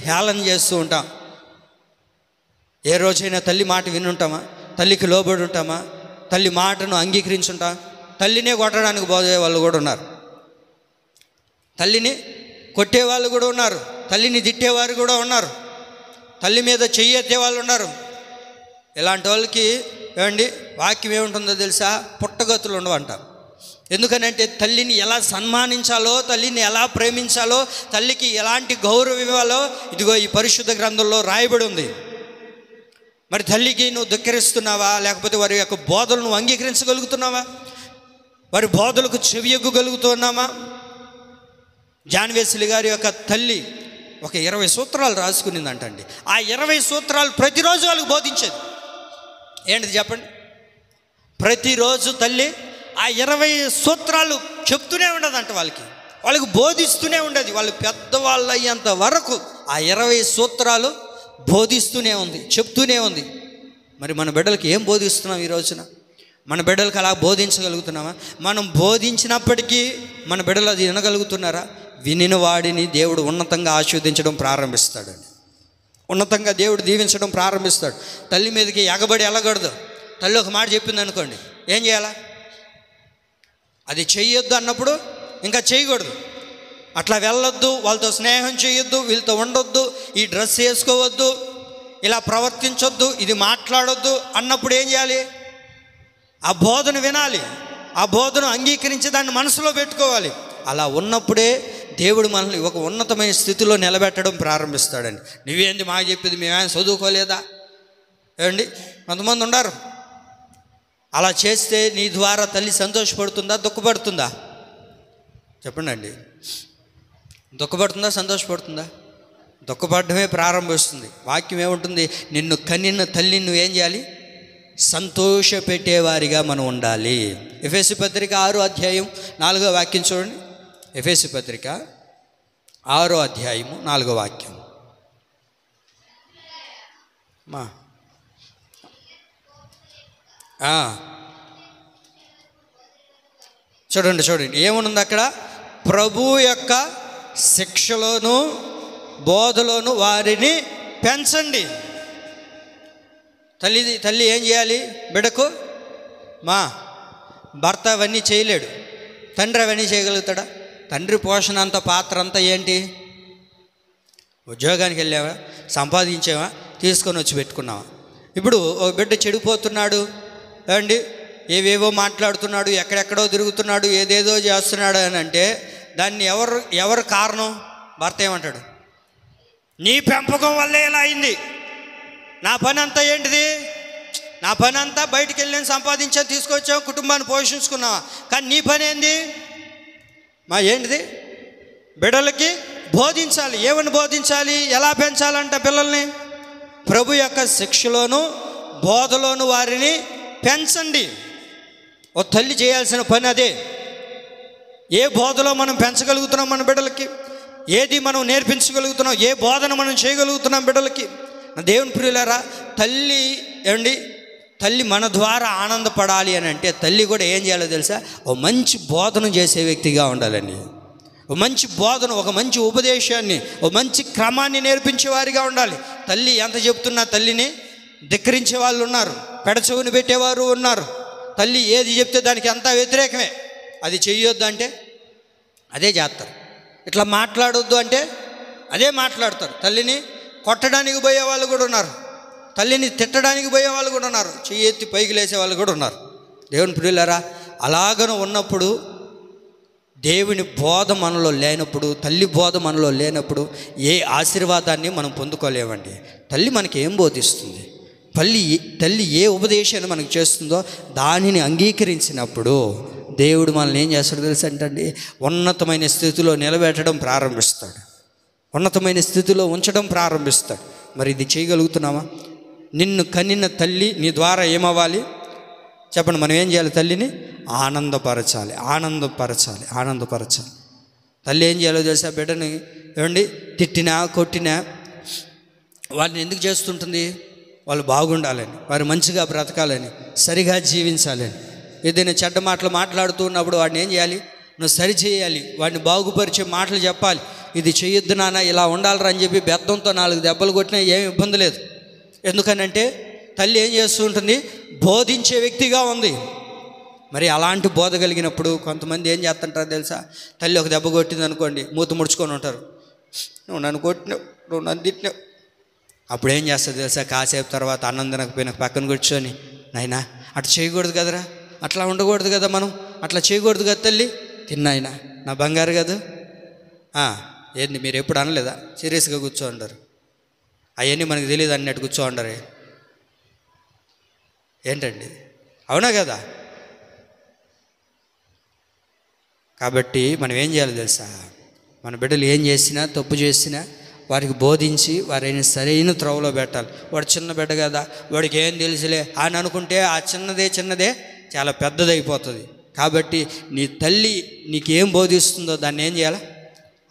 హేళన చేస్తూ ఉంటాం. ఏ రోజైనా తల్లి మాట వినుంటామా? తల్లికి లోబడి ఉంటామా? తల్లి మాటను అంగీకరించుంటాం? తల్లినే కొట్టడానికి పోయే వాళ్ళు కూడా ఉన్నారు. తల్లిని కొట్టేవాళ్ళు కూడా ఉన్నారు, తల్లిని తిట్టేవారు కూడా ఉన్నారు, తల్లి మీద చెయ్యి ఎత్తే వాళ్ళు ఉన్నారు. ఇలాంటి వాళ్ళకి ఏమండి వాక్యం ఏముంటుందో తెలుసా? పుట్టగతులు ఉండవంట. ఎందుకనంటే తల్లిని ఎలా సన్మానించాలో, తల్లిని ఎలా ప్రేమించాలో, తల్లికి ఎలాంటి గౌరవం ఇవ్వాలో ఇదిగో ఈ పరిశుద్ధ గ్రంథంలో రాయబడి ఉంది. మరి తల్లికి నువ్వు ధిక్కరిస్తున్నావా? లేకపోతే వారి యొక్క బోధలు నువ్వు అంగీకరించగలుగుతున్నావా? వారి బోధలకు చెవియొగ్గగలుగుతున్నామా? జాన్ వెస్లీ గారి యొక్క తల్లి ఒక 20 సూత్రాలు రాసుకునిందంటండి. ఆ 20 సూత్రాలు ప్రతిరోజు వాళ్ళకి బోధించేది. ఏంటిది చెప్పండి? ప్రతిరోజు తల్లి ఆ 20 సూత్రాలు చెప్తూనే ఉండదంట, వాళ్ళకి బోధిస్తూనే ఉండేది. వాళ్ళు పెద్దవాళ్ళు అయ్యేంత వరకు ఆ 20 సూత్రాలు బోధిస్తూనే ఉంది, చెప్తూనే ఉంది. మరి మన బిడ్డలకి ఏం బోధిస్తున్నాం ఈ రోజున? మన బిడ్డలకు అలా బోధించగలుగుతున్నామా? మనం బోధించినప్పటికీ మన బిడ్డలు అది వినగలుగుతున్నారా? వినిన వాడిని దేవుడు ఉన్నతంగా ఆశీర్వదించడం ప్రారంభిస్తాడండి, ఉన్నతంగా దేవుడు దీవించడం ప్రారంభిస్తాడు. తల్లి మీదకి ఎగబడి వెళ్ళకూడదు. తల్లి ఒక మాట చెప్పింది అనుకోండి, ఏం చేయాలా? అది చెయ్యొద్దు అన్నప్పుడు ఇంకా చేయకూడదు. అట్లా వెళ్ళొద్దు, వాళ్ళతో స్నేహం చేయొద్దు, వీళ్ళతో ఉండొద్దు, ఈ డ్రెస్ వేసుకోవద్దు, ఇలా ప్రవర్తించొద్దు, ఇది మాట్లాడొద్దు అన్నప్పుడు ఏం చేయాలి? ఆ బోధన వినాలి, ఆ బోధన అంగీకరించి దాన్ని మనసులో పెట్టుకోవాలి. అలా ఉన్నప్పుడే దేవుడు మనల్ని ఒక ఉన్నతమైన స్థితిలో నిలబెట్టడం ప్రారంభిస్తాడండి. నువ్వేంది మాకు చెప్పేది, మేమేమైనా చదువుకోలేదా? ఏమండి కొంతమంది ఉన్నారు. అలా చేస్తే నీ ద్వారా తల్లి సంతోషపడుతుందా, దుఃఖపడుతుందా? చెప్పండి అండి. దుఃఖపడుతుందా, సంతోషపడుతుందా? దుఃఖపడమే ప్రారంభిస్తుంది. వాక్యం ఏముంటుంది? నిన్ను కనిన తల్లిని నువ్వేం చేయాలి? సంతోషపెట్టేవారిగా మనం ఉండాలి. ఎఫెసీ పత్రిక 6వ అధ్యాయం 4వ వాక్యం చూడండి. ఎఫెసీ పత్రిక 6వ అధ్యాయము 4వ వాక్యం. చూడండి ఏముంది అక్కడ? ప్రభు యొక్క శిక్షలోను బోధలోను వారిని పెంచండి. తల్లి ఏం చేయాలి? బిడ్డకు భర్త అవన్నీ చేయలేడు, తండ్రి అవన్నీ చేయగలుగుతాడా? తండ్రి పోషణ అంత పాత్ర అంతా ఏంటి? ఉద్యోగానికి వెళ్ళావా, సంపాదించావా, తీసుకొని వచ్చి పెట్టుకున్నావా? ఇప్పుడు ఒక బిడ్డ చెడిపోతున్నాడు అండి, ఏవేవో మాట్లాడుతున్నాడు, ఎక్కడెక్కడో తిరుగుతున్నాడు, ఏదేదో చేస్తున్నాడు అని అంటే దాన్ని ఎవరు కారణం? భర్త ఏమంటాడు? నీ పెంపకం వల్లే ఇలా అయింది. నా పని అంతా ఏంటిది? నా పని అంతా బయటికి వెళ్ళాను, సంపాదించాను, తీసుకొచ్చావు, కుటుంబాన్ని పోషించుకున్నావా? కానీ నీ పని ఏంది? ఏంటిది? బిడ్డలకి బోధించాలి. ఏమని బోధించాలి? ఎలా పెంచాలంట పిల్లల్ని? ప్రభు యొక్క శిక్షలోను బోధలోను వారిని పెంచండి. ఓ తల్లి చేయాల్సిన పని అదే. ఏ బోధలో మనం పెంచగలుగుతున్నాం మన బిడ్డలకి? ఏది మనం నేర్పించగలుగుతున్నాం? ఏ బోధన మనం చేయగలుగుతున్నాం బిడ్డలకి? దేవుని ప్రియులారా, తల్లి మన ద్వారా ఆనందపడాలి అని అంటే తల్లి కూడా ఏం చేయాలో తెలుసా? ఓ మంచి బోధన చేసే వ్యక్తిగా ఉండాలని, ఓ మంచి బోధన, ఒక మంచి ఉపదేశాన్ని, ఓ మంచి క్రమాన్ని నేర్పించే వారిగా ఉండాలి. తల్లి ఎంత చెప్తున్నా తల్లిని ధిక్కరించే వాళ్ళు ఉన్నారు, పెడచెవుని పెట్టేవారు ఉన్నారు. తల్లి ఏది చెప్తే దానికి అంతా వ్యతిరేకమే. అది చెయ్యొద్దు అంటే అదే చేస్తారు, ఇట్లా మాట్లాడొద్దు అంటే అదే మాట్లాడతారు. తల్లిని కొట్టడానికి పోయే వాళ్ళు కూడా ఉన్నారు, తల్లిని తిట్టడానికి పోయే వాళ్ళు కూడా ఉన్నారు, చెయ్యి ఎత్తి పైకి లేసే వాళ్ళు కూడా ఉన్నారు. దేవుని ప్రియులారా, అలాగను ఉన్నప్పుడు దేవుని బోధ మనలో లేనప్పుడు, తల్లి బోధ మనలో లేనప్పుడు ఏ ఆశీర్వాదాన్ని మనం పొందుకోలేమండి. తల్లి మనకి ఏం బోధిస్తుంది? తల్లి ఏ ఉపదేశాన్ని మనకు చేస్తుందో దానిని అంగీకరించినప్పుడు దేవుడు మనల్ని ఏం చేస్తాడో తెలుసు అంటండి, ఉన్నతమైన స్థితిలో నిలబెట్టడం ప్రారంభిస్తాడు, ఉన్నతమైన స్థితిలో ఉంచడం ప్రారంభిస్తాడు. మరి ఇది చేయగలుగుతున్నామా? నిన్ను కనిన తల్లి నీ ద్వారా ఏమవ్వాలి చెప్పండి? మనం ఏం చేయాలి? తల్లిని ఆనందపరచాలి. తల్లి ఏం చేయాలో తెలుసా? బిడ్డని ఏమండి తిట్టినా కొట్టినా వారిని ఎందుకు చేస్తుంటుంది? వాళ్ళు బాగుండాలని, వారు మంచిగా బ్రతకాలని, సరిగా జీవించాలని. ఏదైనా చెడ్డ మాటలు మాట్లాడుతూ ఉన్నప్పుడు వాడిని ఏం చేయాలి? నువ్వు సరి చేయాలి, వాడిని బాగుపరిచే మాటలు చెప్పాలి. ఇది చేయొద్దు నాన్న, ఇలా ఉండాలిరా అని చెప్పి బెత్తంతో 4 దెబ్బలు కొట్టినా ఏమి ఇబ్బంది లేదు. ఎందుకనంటే తల్లి ఏం చేస్తూ ఉంటుంది? బోధించే వ్యక్తిగా ఉంది. మరి అలాంటి బోధ కలిగినప్పుడు కొంతమంది ఏం చేస్తుంటారు తెలుసా? తల్లి ఒక దెబ్బ కొట్టింది అనుకోండి, మూత ముడుచుకొని ఉంటారు. నువ్వు నన్ను కొట్టినావు, నువ్వు నన్ను తిట్టినావు. అప్పుడు ఏం చేస్తుంది తెలుసా? కాసేపు తర్వాత అన్నం తినకపోయినా పక్కన కూర్చొని, నాయనా అట్లా చేయకూడదు కదరా, అట్లా ఉండకూడదు కదా, మనం అట్లా చేయకూడదు కదా తల్లి, తిన్నాయినా నా బంగారు కదా. ఏంది మీరు ఎప్పుడు అనలేదా? సీరియస్గా కూర్చోండారు. అవన్నీ మనకు తెలియదు అన్నట్టు కూర్చోండరే ఏంటండి? అవునా కదా? కాబట్టి మనం ఏం చేయాలి తెలుసా? మన బిడ్డలు ఏం చేసినా, తప్పు చేసినా వారికి బోధించి వారిని సరైన త్రోవలో పెట్టాలి. వాడు చిన్న బిడ్డ కదా, వాడికి ఏం తెలుసులే అని అనుకుంటే ఆ చిన్నదే చాలా పెద్దదైపోతుంది. కాబట్టి నీ తల్లి నీకేం బోధిస్తుందో దాన్ని ఏం చేయాలి?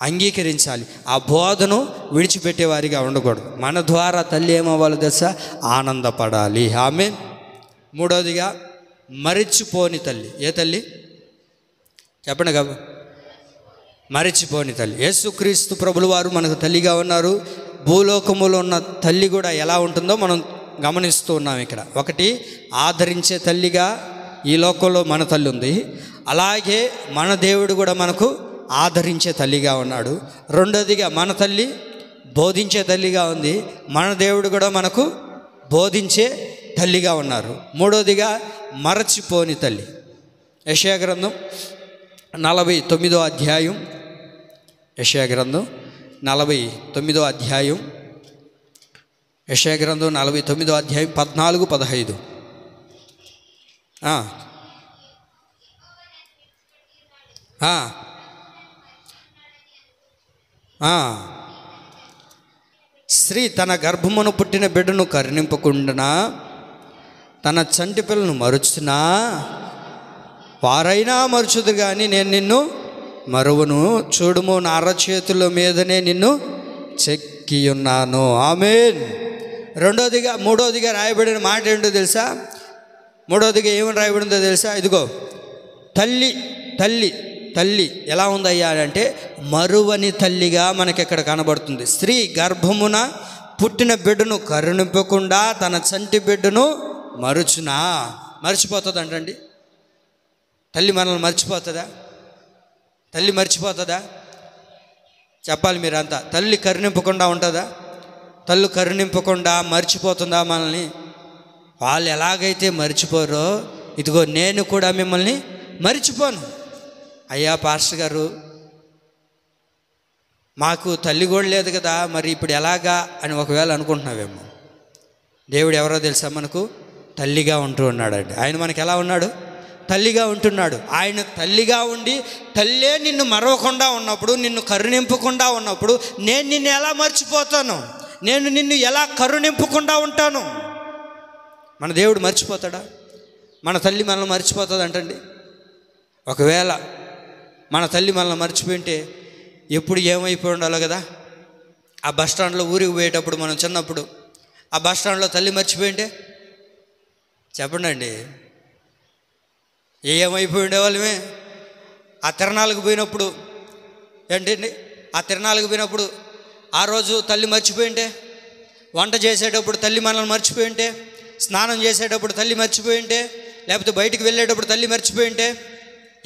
అంగీకరించాలి. ఆ బోధను విడిచిపెట్టేవారిగా ఉండకూడదు. మన ద్వారా తల్లి ఏమవ్వాలి తెలుసా? ఆనందపడాలి. ఆమేన్. మూడవదిగా మరిచిపోని తల్లి. ఏ తల్లి చెప్పండి కదా? మరిచిపోని తల్లి. యేసుక్రీస్తు ప్రభుల వారు మనకు తల్లిగా ఉన్నారు. భూలోకములో ఉన్న తల్లి కూడా ఎలా ఉంటుందో మనం గమనిస్తూ ఉన్నాం ఇక్కడ. ఒకటి, ఆదరించే తల్లిగా ఈ లోకంలో మన తల్లి ఉంది. అలాగే మన దేవుడు కూడా మనకు ఆదరించే తల్లిగా ఉన్నాడు. రెండోదిగా మన తల్లి బోధించే తల్లిగా ఉంది. మన దేవుడు కూడా మనకు బోధించే తల్లిగా ఉన్నారు. మూడోదిగా మరచిపోని తల్లి. యెషయా గ్రంథం 49వ అధ్యాయం. యెషయా గ్రంథం 49వ అధ్యాయం. యెషయా గ్రంథం 49వ అధ్యాయం 14-15. స్త్రీ తన గర్భమును పుట్టిన బిడ్డను కరుణింపకుండా తన చంటి పిల్లను మరుచునా, వారైనా మరుచుదు కానీ నేను నిన్ను మరువను. చూడుము, నా అరచేతుల మీదనే నిన్ను చెక్కి ఉన్నాను. ఆమేన్. మూడోదిగా రాయబడిన మాట ఏంటో తెలుసా? మూడోదిగా ఏమని రాయబడిందో తెలుసా? ఇదిగో తల్లి తల్లి తల్లి ఎలా ఉందయ్యా అంటే మరువని తల్లిగా మనకి ఇక్కడ కనబడుతుంది. స్త్రీ గర్భమున పుట్టిన బిడ్డను కరుణింపకుండా తన చంటి బిడ్డను మర్చిపోతుంది అంటండి. తల్లి మనల్ని మర్చిపోతుందా? తల్లి మర్చిపోతుందా? చెప్పాలి మీరంతా. తల్లి కరుణింపకుండా ఉంటుందా? తల్లి కరుణింపకుండా మర్చిపోతుందా మనల్ని? వాళ్ళు ఎలాగైతే మర్చిపోరో, ఇదిగో నేను కూడా మిమ్మల్ని మర్చిపోను. అయ్యా పాస్టర్ గారు, మాకు తల్లి కూడా లేదు కదా, మరి ఇప్పుడు ఎలాగా అని ఒకవేళ అనుకుంటున్నావేమో. దేవుడు ఎవరో తెలుసా? మనకు తల్లిగా ఉంటూ ఉన్నాడండి. ఆయన మనకు ఎలా ఉన్నాడు? తల్లిగా ఉంటున్నాడు. ఆయన తల్లిగా ఉండి తల్లే నిన్ను మరవకుండా ఉన్నప్పుడు, నిన్ను కరుణింపకుండా ఉన్నప్పుడు నేను నిన్ను ఎలా మర్చిపోతాను? నేను నిన్ను ఎలా కరుణింపకుండా ఉంటాను? మన దేవుడు మర్చిపోతాడా? మన తల్లి మనల్ని మర్చిపోతుంది అంటండి. ఒకవేళ మన తల్లి మనల్ని మర్చిపోయింటే ఎప్పుడు ఏమైపోయి ఉండాలో కదా. ఆ బస్టాండ్లో ఊరికి పోయేటప్పుడు, మనం చిన్నప్పుడు ఆ బస్టాండ్లో తల్లి మర్చిపోయింటే చెప్పండి అండి, ఏమైపోయి ఉండేవాళ్ళమే. ఆ తిరణాలకు పోయినప్పుడు ఏంటండి, ఆ తిరణాలకు పోయినప్పుడు ఆ రోజు తల్లి మర్చిపోయింటే, వంట చేసేటప్పుడు తల్లి మనల్ని మర్చిపోయింటే, స్నానం చేసేటప్పుడు తల్లి మర్చిపోయింటే, లేకపోతే బయటికి వెళ్ళేటప్పుడు తల్లి మర్చిపోయింటే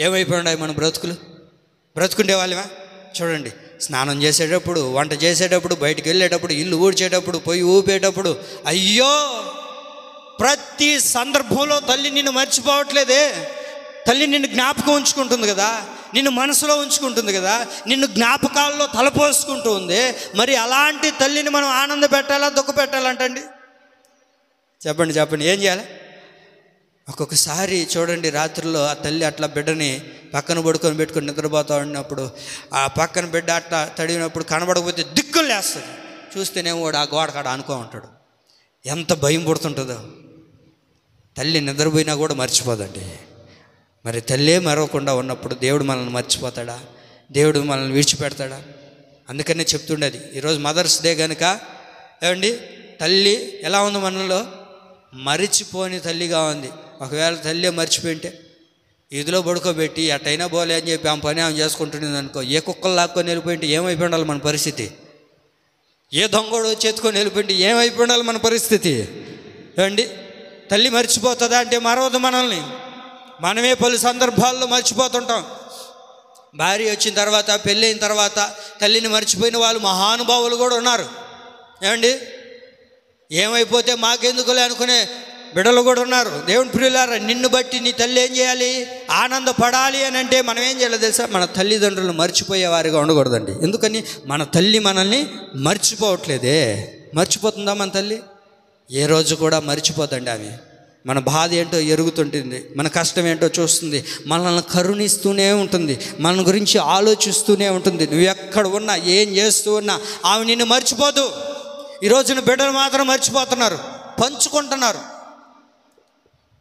ఏమైపోయి ఉండాలి మన బ్రతుకుండే వాళ్ళమా? చూడండి, స్నానం చేసేటప్పుడు, వంట చేసేటప్పుడు, బయటికి వెళ్ళేటప్పుడు, ఇల్లు ఊడ్చేటప్పుడు, పొయ్యి ఊపేటప్పుడు, అయ్యో ప్రతి సందర్భంలో తల్లి నిన్ను మర్చిపోవట్లేదే. తల్లి నిన్ను జ్ఞాపకం ఉంచుకుంటుంది కదా, నిన్ను మనసులో ఉంచుకుంటుంది కదా, నిన్ను జ్ఞాపకాల్లో తలపోసుకుంటూ ఉంది. మరి అలాంటి తల్లిని మనం ఆనంద పెట్టాలా, దుఃఖ పెట్టాలంటండి? చెప్పండి ఏం చేయాలి? ఒక్కొక్కసారి చూడండి, రాత్రుల్లో ఆ తల్లి అట్లా బిడ్డని పక్కన పడుకొని పెట్టుకొని నిద్రపోతూ ఉన్నప్పుడు, ఆ పక్కన బిడ్డ అట్లా తడిగినప్పుడు కనబడకపోతే దిక్కులు లేస్తుంది. చూస్తేనేమో వాడు ఆ గోడ కాడ అనుకో ఉంటాడు. ఎంత భయం పుడుతుంటుందో. తల్లి నిద్రపోయినా కూడా మర్చిపోదండి. మరి తల్లే మరవకుండా ఉన్నప్పుడు దేవుడు మనల్ని మర్చిపోతాడా? దేవుడు మనల్ని విడిచిపెడతాడా? అందుకనే చెప్తుండేది ఈరోజు మదర్స్ డే కనుక. ఏమండి, తల్లి ఎలా ఉంది మనలో? మరిచిపోని తల్లిగా ఉంది. ఒకవేళ తల్లి మర్చిపోయింటే ఇదిలో పడుకోబెట్టి అట్టయినా పోలే అని చెప్పి ఆమె పని ఆమె చేసుకుంటున్నది అనుకో, ఏ కుక్కలు లాక్కొని వెళ్ళిపోయింటే ఏమైపోయి ఉండాలి మన పరిస్థితి? ఏ దొంగోడు చేతుకొని వెళ్ళిపోయింటే ఏమైపోయి ఉండాలి మన పరిస్థితి? ఏమండి, తల్లి మర్చిపోతుందా అంటే మరవదు మనల్ని. మనమే పలు సందర్భాల్లో మర్చిపోతుంటాం. భార్య వచ్చిన తర్వాత, పెళ్ళైన తర్వాత తల్లిని మర్చిపోయిన వాళ్ళు మహానుభావులు కూడా ఉన్నారు. ఏమండి, ఏమైపోతే మాకెందుకులే అనుకునే బిడ్డలు కూడా ఉన్నారు. దేవుని ప్రియులారా, నిన్ను బట్టి నీ తల్లి ఏం చేయాలి? ఆనందపడాలి అని అంటే మనం ఏం చేయాలి తెలుసా? మన తల్లిదండ్రులు మర్చిపోయే వారిగా ఉండకూడదండి. ఎందుకని? మన తల్లి మనల్ని మర్చిపోవట్లేదే. మర్చిపోతుందా మన తల్లి? ఏ రోజు కూడా మర్చిపోతండి. ఆమె మన బాధ ఏంటో ఎరుగుతుంటుంది, మన కష్టం ఏంటో చూస్తుంది, మనల్ని కరుణిస్తూనే ఉంటుంది, మన గురించి ఆలోచిస్తూనే ఉంటుంది. నువ్వు ఎక్కడ ఉన్నా, ఏం చేస్తూ ఉన్నా ఆమె నిన్ను మర్చిపోదు. ఈరోజున బిడ్డలు మాత్రం మర్చిపోతున్నారు, పంచుకుంటున్నారు.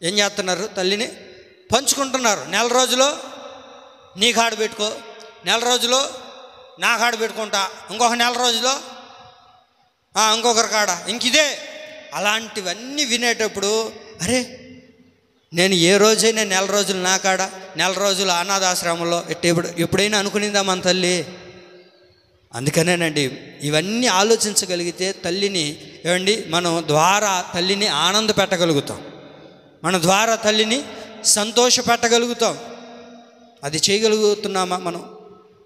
ఏం చేస్తున్నారు? తల్లిని పంచుకుంటున్నారు. నెల రోజులు నీ కాడ పెట్టుకో, నెల రోజులు నా కాడ పెట్టుకుంటా, ఇంకొక నెల రోజులు ఇంకొకరి కాడ, ఇంకిదే. అలాంటివన్నీ వినేటప్పుడు, అరే నేను ఏ రోజైనా నెల రోజులు నా కాడ, నెల రోజులు అనాథాశ్రమంలో ఎప్పుడైనా అనుకునిందా మన తల్లి? అందుకనేనండి, ఇవన్నీ ఆలోచించగలిగితే తల్లిని ఏమండి మనం ద్వారా తల్లిని ఆనంద పెట్టగలుగుతాం, మన ద్వారా తల్లిని సంతోష పెట్టగలుగుతాం. అది చేయగలుగుతున్నామా మనం?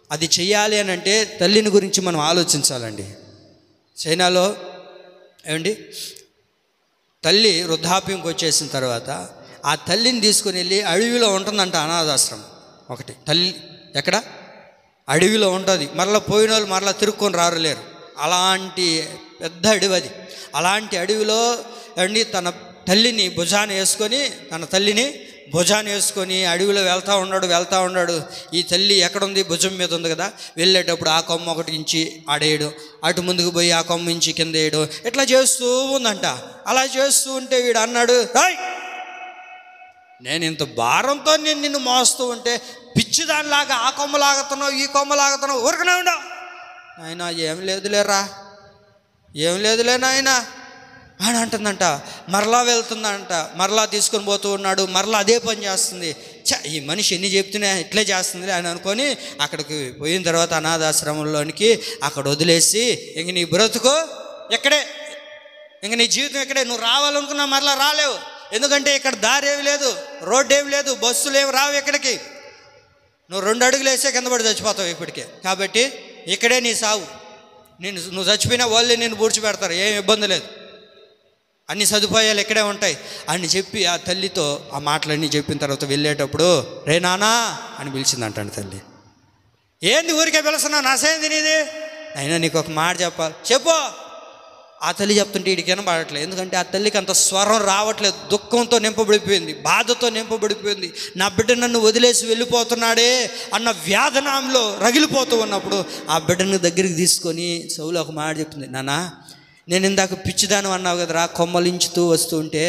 అది చెయ్యాలి అని అంటే తల్లిని గురించి మనం ఆలోచించాలండి. చైనాలో ఏమండి తల్లి వృద్ధాప్యంకి వచ్చేసిన తర్వాత ఆ తల్లిని తీసుకుని వెళ్ళి అడవిలో ఉంటుందంట అనాథాశ్రమం ఒకటి. తల్లి ఎక్కడ? అడవిలో ఉంటుంది. మరలా పోయిన వాళ్ళు మరలా తిరుక్కొని రారులేరు. అలాంటి పెద్ద అడవి అది. అలాంటి అడవిలో అండి తన తల్లిని భుజాన వేసుకొని అడవిలో వెళ్తూ ఉన్నాడు. ఈ తల్లి ఎక్కడుంది? భుజం మీద ఉంది కదా. వెళ్ళేటప్పుడు ఆ కొమ్మ ఒకటి ఇంచి ఆడేయడం, అటు ముందుకు పోయి ఆ కొమ్మ ఇంచి కింద వేయడం, ఇట్లా చేస్తూ ఉందంట. అలా చేస్తూ ఉంటే వీడు అన్నాడు, నేను ఇంత భారంతో నిన్ను మోస్తూ ఉంటే పిచ్చిదానిలాగా ఆ కొమ్మ లాగుతున్నావు, ఈ కొమ్మ లాగుతున్నావు, ఊరకనే ఉండవు. ఆయన ఏం లేదులే నాయన అని అంటుందంట. మరలా వెళ్తుందంట, మరలా తీసుకొని పోతూ ఉన్నాడు. మరలా అదే పని చేస్తుంది. ఈ మనిషి ఎన్ని చెప్తున్నా ఇట్లే చేస్తుంది అని అనుకొని అక్కడికి పోయిన తర్వాత అనాథాశ్రమంలోనికి అక్కడ వదిలేసి, ఇంక నీ బ్రతుకు ఎక్కడే, ఇంక నీ జీవితం ఎక్కడే, నువ్వు రావాలనుకున్నా మరలా రాలేవు. ఎందుకంటే ఇక్కడ దారి ఏమి లేదు, రోడ్డు ఏమి లేదు, బస్సులు ఏమి రావు ఇక్కడికి. నువ్వు 2 అడుగులు వేసే కింద పడి చచ్చిపోతావు ఇప్పటికే. కాబట్టి ఇక్కడే నీ సావు. నువ్వు చచ్చిపోయినా వాళ్ళే నిన్ను పూడ్చిపెడతారు, ఏం ఇబ్బంది లేదు, అన్ని సదుపాయాలు ఇక్కడే ఉంటాయి అని చెప్పి ఆ తల్లితో ఆ మాటలన్నీ చెప్పిన తర్వాత వెళ్ళేటప్పుడు, రే నానా అని పిలిచిందంటాను తల్లి. ఏంది ఊరికే పిలుస్తున్నావు, నాసేంది నీది? అయినా నీకు ఒక మాట చెప్పాలి, చెప్పు. ఆ తల్లి చెప్తుంటే వీడికి వినబడట్లేదు. ఎందుకంటే ఆ తల్లికి అంత స్వరం రావట్లేదు. దుఃఖంతో నింపబడిపోయింది, బాధతో నింపబడిపోయింది. నా బిడ్డ నన్ను వదిలేసి వెళ్ళిపోతున్నాడే అన్న వ్యాధనాంలో రగిలిపోతూ ఉన్నప్పుడు ఆ బిడ్డను దగ్గరికి తీసుకొని సౌలు ఒక మాట చెప్తుంది, నానా నేను ఇందాక పిచ్చిదానం అన్నావు కదరా, కొమ్మలించుతూ వస్తూ ఉంటే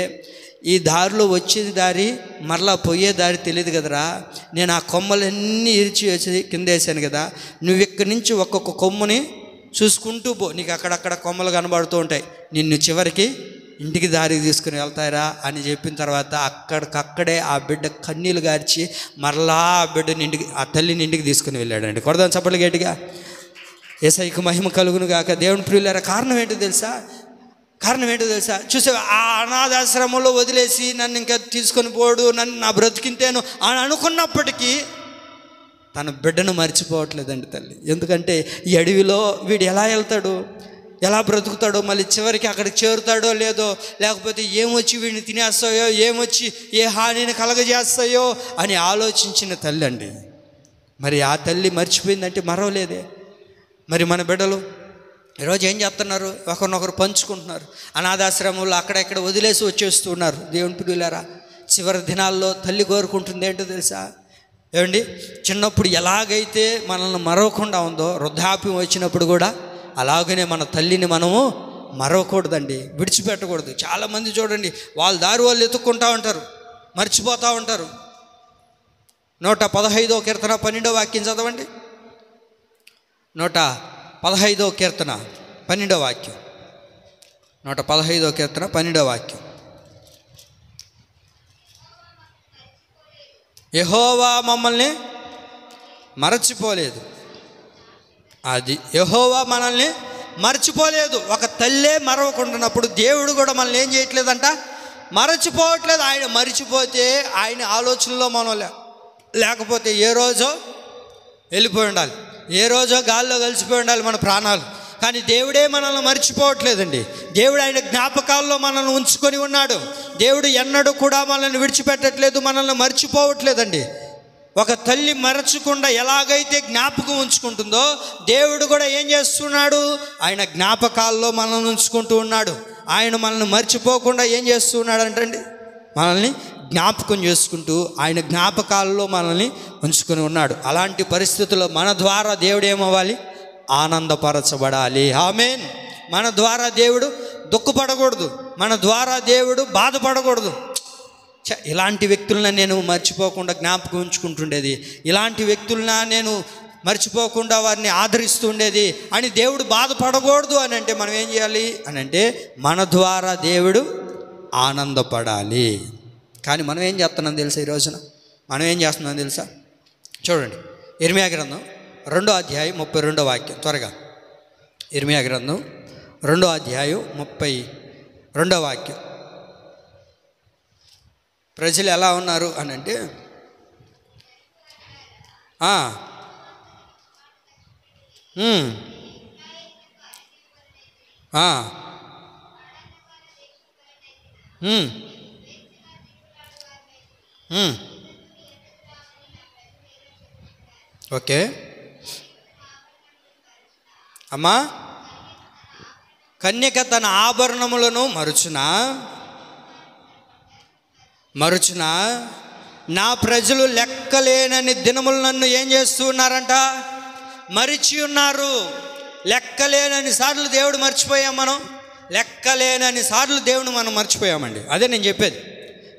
ఈ దారిలో వచ్చేది దారి మరలా పోయే దారి తెలియదు కదరా, నేను ఆ కొమ్మలన్నీ ఇరిచి వేసి కింద వేసాను కదా, నువ్వు ఇక్కడి నుంచి ఒక్కొక్క కొమ్మని చూసుకుంటూ పో, నీకు అక్కడక్కడ కొమ్మలు కనబడుతూ ఉంటాయి, నిన్ను చివరికి ఇంటికి దారికి తీసుకుని వెళ్తారా అని చెప్పిన తర్వాత అక్కడికక్కడే ఆ బిడ్డ కన్నీళ్ళు గార్చి మరలా ఆ బిడ్డని ఇంటికి, ఆ తల్లిని ఇంటికి తీసుకుని వెళ్ళాడండి. కొడదాం చప్పట్లు గట్టిగా. యేసయ్యకు మహిమ కలుగును గాక. దేవుని ప్రియులారా, కారణం ఏంటో తెలుసా? చూసే ఆ అనాథాశ్రమంలో వదిలేసి నన్ను ఇంకా తీసుకొని పోడు, నన్ను నా బ్రతికింతేను అని అనుకున్నప్పటికీ తన బిడ్డను మర్చిపోవట్లేదండి తల్లి. ఎందుకంటే ఈ అడవిలో వీడు ఎలా వెళ్తాడు, ఎలా బ్రతుకుతాడో, మళ్ళీ చివరికి అక్కడికి చేరుతాడో లేదో, లేకపోతే ఏమొచ్చి వీడిని తినేస్తాయో, ఏమొచ్చి ఏ హానిని కలగజేస్తాయో అని ఆలోచించిన తల్లి అండి. మరి ఆ తల్లి మర్చిపోయిందంటే మరవలేదే. మరి మన బిడ్డలు ఈరోజు ఏం చేస్తున్నారు? ఒకరినొకరు పంచుకుంటున్నారు. అనాథాశ్రమంలో అక్కడెక్కడ వదిలేసి వచ్చేస్తూ ఉన్నారు. దేవుని ప్రియులారా, చివరి దినాల్లో తల్లి కోరుకుంటుంది ఏంటో తెలుసా? ఏమండి, చిన్నప్పుడు ఎలాగైతే మనల్ని మరవకుండా ఉందో వృద్ధాప్యం వచ్చినప్పుడు కూడా అలాగనే మన తల్లిని మనము మరవకూడదండి, విడిచిపెట్టకూడదు. చాలామంది చూడండి, వాళ్ళ దారి వాళ్ళు ఎత్తుక్కుంటూ ఉంటారు, మర్చిపోతూ ఉంటారు. 115వ కీర్తన 12వ వాక్యం చదవండి. 115వ కీర్తన 12వ వాక్యం. 115వ కీర్తన 12వ వాక్యం. యెహోవా మమ్మల్ని మరచిపోలేదు. అది యెహోవా మనల్ని మర్చిపోలేదు. ఒక తల్లే మరవకుండానప్పుడు దేవుడు కూడా మనల్ని ఏం చేయట్లేదంట, మరచిపోవట్లేదు. ఆయన మరిచిపోతే ఆయన ఆలోచనలో మనం లేకపోతే ఏ రోజో వెళ్ళిపోయి ఉండాలి, ఏ రోజో గాల్లో కలిసిపోయి ఉండాలి మన ప్రాణాలు. కానీ దేవుడే మనల్ని మర్చిపోవట్లేదండి. దేవుడు ఆయన జ్ఞాపకాల్లో మనల్ని ఉంచుకొని ఉన్నాడు. దేవుడు ఎన్నడూ కూడా మనల్ని విడిచిపెట్టట్లేదు, మనల్ని మర్చిపోవట్లేదండి. ఒక తల్లి మరచకుండా ఎలాగైతే జ్ఞాపకం ఉంచుకుంటుందో దేవుడు కూడా ఏం చేస్తున్నాడు, ఆయన జ్ఞాపకాల్లో మనల్ని ఉంచుకుంటూ ఉన్నాడు. ఆయన మనల్ని మర్చిపోకుండా ఏం చేస్తున్నాడు అంటండి, మనల్ని జ్ఞాపకం చేసుకుంటూ ఆయన జ్ఞాపకాల్లో మనల్ని ఉంచుకొని ఉన్నాడు. అలాంటి పరిస్థితుల్లో మన ద్వారా దేవుడు ఏమవ్వాలి, ఆనందపరచబడాలి. ఆమేన్. మన ద్వారా దేవుడు దుఃఖపడకూడదు, మన ద్వారా దేవుడు బాధపడకూడదు. ఇలాంటి వ్యక్తులను నేను మర్చిపోకుండా జ్ఞాపకం ఉంచుకుంటుండేది, ఇలాంటి వ్యక్తులను నేను మర్చిపోకుండా వారిని ఆదరిస్తూ ఉండేది అని దేవుడు బాధపడకూడదు అని అంటే మనం ఏం చేయాలి అని అంటే మన ద్వారా దేవుడు ఆనందపడాలి. కానీ మనం ఏం చేస్తున్నాం తెలుసా, ఈ రోజున మనం ఏం చేస్తున్నాం తెలుసా? చూడండి, ఇర్మియా గ్రంథం 2వ అధ్యాయం 32వ వాక్యం. త్వరగా ఇర్మియా గ్రంథం 2వ అధ్యాయం 32వ వాక్యం. ప్రజలు ఎలా ఉన్నారు అని అంటే ఓకే అమ్మా, కన్యక తన ఆభరణములను మరుచునా నా ప్రజలు లెక్కలేనని దినములు నన్ను ఏం చేస్తూ ఉన్నారంట, మరిచి ఉన్నారు. లెక్కలేనని సార్లు దేవుడు మర్చిపోయాం మనం, లెక్కలేనని సార్లు దేవుడు మనం మర్చిపోయామండి. అదే నేను చెప్పేది.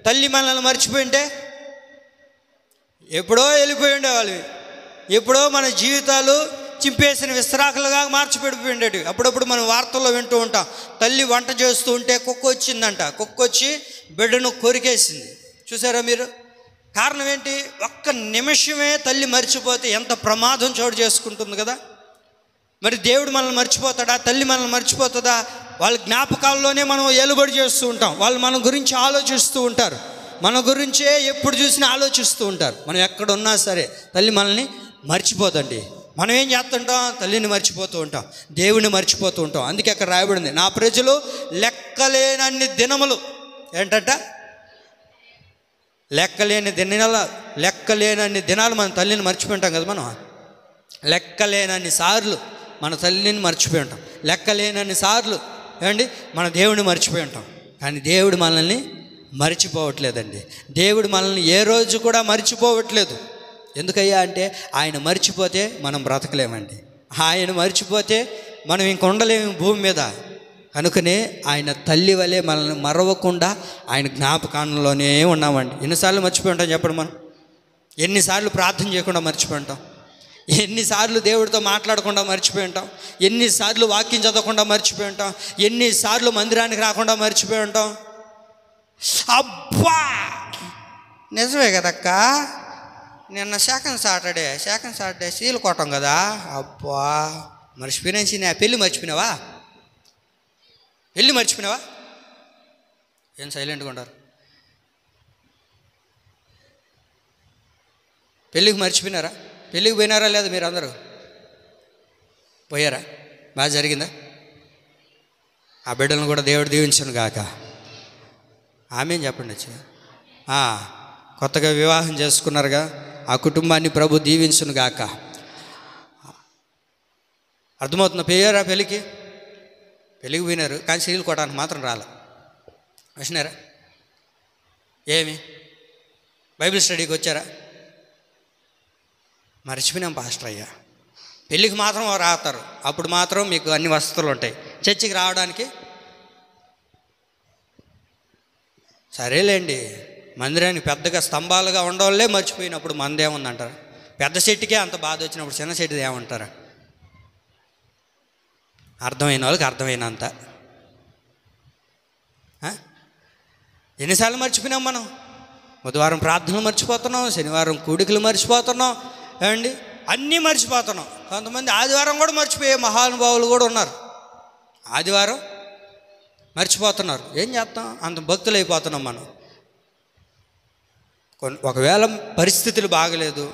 తల్లి మనల్ని మర్చిపోయింటే ఎప్పుడో వెళ్ళిపోయి ఉండేవాళ్ళు, ఎప్పుడో మన జీవితాలు చింపేసిన విస్తరాకులుగా మార్చిపెడిపోయిండేవి. అప్పుడప్పుడు మనం వార్తల్లో వింటూ ఉంటాం, తల్లి వంట చేస్తూ ఉంటే కుక్క వచ్చిందంట, కుక్క వచ్చి బిడ్డను కొరికేసింది. చూసారా మీరు? కారణం ఏంటి? ఒక్క నిమిషమే తల్లి మర్చిపోతే ఎంత ప్రమాదం చోటు చేసుకుంటుంది కదా. మరి దేవుడు మనల్ని మర్చిపోతాడా, తల్లి మనల్ని మర్చిపోతుందా? వాళ్ళ జ్ఞాపకాల్లోనే మనం ఏలుబడి చేస్తూ ఉంటాం. వాళ్ళు మన గురించి ఆలోచిస్తూ ఉంటారు, మన గురించే ఎప్పుడు చూసినా ఆలోచిస్తూ ఉంటారు. మనం ఎక్కడున్నా సరే తల్లి మనల్ని మర్చిపోదండి. మనం ఏం చేస్తుంటాం, తల్లిని మర్చిపోతూ ఉంటాం, దేవుని మర్చిపోతూ ఉంటాం. అందుకే అక్కడ రాయబడింది, నా ప్రజలు లెక్కలేనన్ని దినములు, ఏంటంట లెక్కలేనన్ని దినాలు మన తల్లిని మర్చిపోయి ఉంటాం కదా. మనం లెక్కలేనన్ని సార్లు మన తల్లిని మర్చిపోయి ఉంటాం, లెక్కలేనన్ని సార్లు ఏమండి మన దేవుడిని మర్చిపోయి ఉంటాం. కానీ దేవుడు మనల్ని మర్చిపోవట్లేదండి. దేవుడు మనల్ని ఏ రోజు కూడా మర్చిపోవట్లేదు. ఎందుకయ్యా అంటే ఆయన మర్చిపోతే మనం బ్రతకలేమండి, ఆయన మర్చిపోతే మనం ఇంక ఉండలేము భూమి మీద. కనుకనే ఆయన తల్లి వలె మనల్ని మరవకుండా ఆయన జ్ఞాపకాలంలోనే ఉన్నామండి. ఎన్నిసార్లు మర్చిపోయి ఉంటాం చెప్పండి? మనం ఎన్నిసార్లు ప్రార్థన చేయకుండా మర్చిపోయి ఉంటాం, ఎన్నిసార్లు దేవుడితో మాట్లాడకుండా మర్చిపోయి ఉంటాం, ఎన్నిసార్లు వాక్యం చదవకుండా మర్చిపోయి ఉంటాం, ఎన్నిసార్లు మందిరానికి రాకుండా మర్చిపోయి ఉంటాం. అబ్బా నిజమే కదక్క, నిన్న సెకండ్ సాటర్డే సీలు కొట్టం కదా. అబ్బా మర్చిపోయినా, పెళ్ళి మర్చిపోయినావా? పెళ్ళి మర్చిపోయినావా? ఏం సైలెంట్గా ఉంటారు? పెళ్ళికి మర్చిపోయినారా? పెళ్ళికి పోయినారా లేదా? మీరు అందరూ పోయారా? బాగా జరిగిందా? ఆ బిడ్డలను కూడా దేవుడు దీవించను గాక. ఆమెం చెప్పండి. వచ్చి కొత్తగా వివాహం చేసుకున్నారుగా, ఆ కుటుంబాన్ని ప్రభు దీవించును గాక. అర్థమవుతుందా? పోయారా? పెళ్ళికి పోయినారు, కానీ సీలు కొట్టడానికి మాత్రం రాలే. వచ్చినారా? ఏమి బైబిల్ స్టడీకి వచ్చారా? మర్చిపోయినాం పాస్టర్ అయ్యా. పెళ్ళికి మాత్రం రాతారు, అప్పుడు మాత్రం మీకు అన్ని వసతులు ఉంటాయి. చర్చికి రావడానికి సరేలేండి, మందిరానికి పెద్దగా స్తంభాలుగా ఉండవాళ్ళే మర్చిపోయినప్పుడు మందేముందంటారు? పెద్ద చెట్టుకే అంత బాధ వచ్చినప్పుడు చిన్న చెట్టుది ఏమంటారా? అర్థమైన వాళ్ళకి అర్థమైనంత. ఎన్నిసార్లు మర్చిపోయినాం మనం? బుధవారం ప్రార్థనలు మర్చిపోతున్నాం, శనివారం కూడికలు మర్చిపోతున్నాం, ఏమండి అన్నీ మర్చిపోతున్నాం. కొంతమంది ఆదివారం కూడా మర్చిపోయే మహానుభావులు కూడా ఉన్నారు. ఆదివారం మర్చిపోతున్నారు. ఏం చేస్తాం, అంత భక్తులు అయిపోతున్నాం మనం. ఒకవేళ పరిస్థితులు బాగలేదు,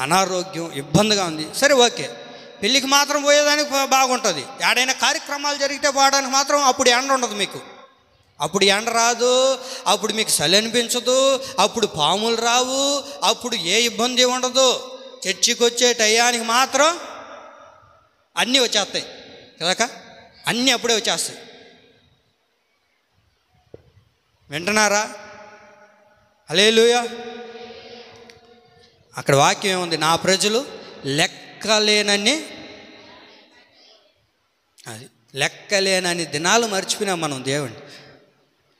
అనారోగ్యం, ఇబ్బందిగా ఉంది, సరే ఓకే, పెళ్ళికి మాత్రం పోయేదానికి బాగుంటుంది. ఏడైనా కార్యక్రమాలు జరిగితే పోవడానికి మాత్రం అప్పుడు ఎండ ఉండదు మీకు, అప్పుడు ఎండ రాదు, అప్పుడు మీకు చలి అనిపించదు, అప్పుడు పాములు రావు, అప్పుడు ఏ ఇబ్బంది ఉండదు. చర్చికి వచ్చే టయానికి మాత్రం అన్నీ వచ్చేస్తాయి కదక, అన్నీ అప్పుడే వచ్చేస్తాయి. వింటున్నారా? హల్లెలూయా. అక్కడ వాక్యం ఏముంది? నా ప్రజలు లెక్కలేనని, అది లెక్కలేనని దినాలు మర్చిపోయినాం మనం దేవుణ్ణి.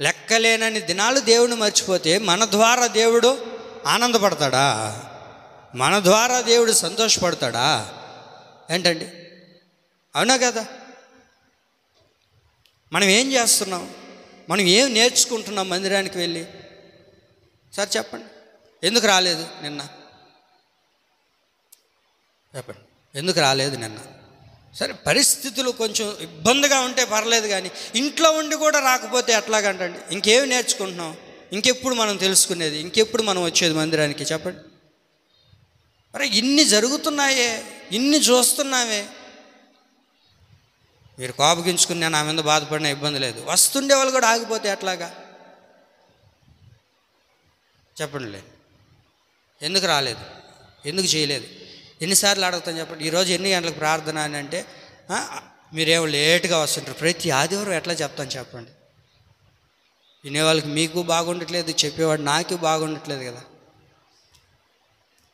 లెక్కలేనని దినాలు దేవుడిని మర్చిపోతే మన ద్వారా దేవుడు ఆనందపడతాడా? మన ద్వారా దేవుడు సంతోషపడతాడా? ఏంటండి, అవునా కదా? మనం ఏం చేస్తున్నాం? మనం ఏం నేర్చుకుంటున్నాం మందిరానికి వెళ్ళి? సార్ చెప్పండి, ఎందుకు రాలేదు నిన్న? చెప్పండి, ఎందుకు రాలేదు నిన్న? సరే, పరిస్థితులు కొంచెం ఇబ్బందిగా ఉంటే పర్లేదు, కానీ ఇంట్లో ఉండి కూడా రాకపోతే ఎట్లాగంటండి? ఇంకేమి నేర్చుకుంటున్నాం? ఇంకెప్పుడు మనం తెలుసుకునేది? ఇంకెప్పుడు మనం వచ్చేది మందిరానికి? చెప్పండి. మరి ఇన్ని జరుగుతున్నాయే, ఇన్ని చూస్తున్నామే. మీరు కోపగించుకుని నేను నా మీద బాధపడిన ఇబ్బంది లేదు, వస్తుండే వాళ్ళు కూడా ఆగిపోతే ఎట్లాగా? చెప్పండి. లేదు, ఎందుకు రాలేదు, ఎందుకు చేయలేదు? ఎన్నిసార్లు అడుగుతాను చెప్పండి. ఈరోజు ఎన్ని గంటలకు ప్రార్థన అని అంటే మీరేమో లేటుగా వస్తుంటారు. ప్రతి ఆదివారం ఎట్లా చెప్తాను చెప్పండి? వినేవాళ్ళకి మీకు బాగుండట్లేదు, చెప్పేవాడు నాకు బాగుండట్లేదు కదా.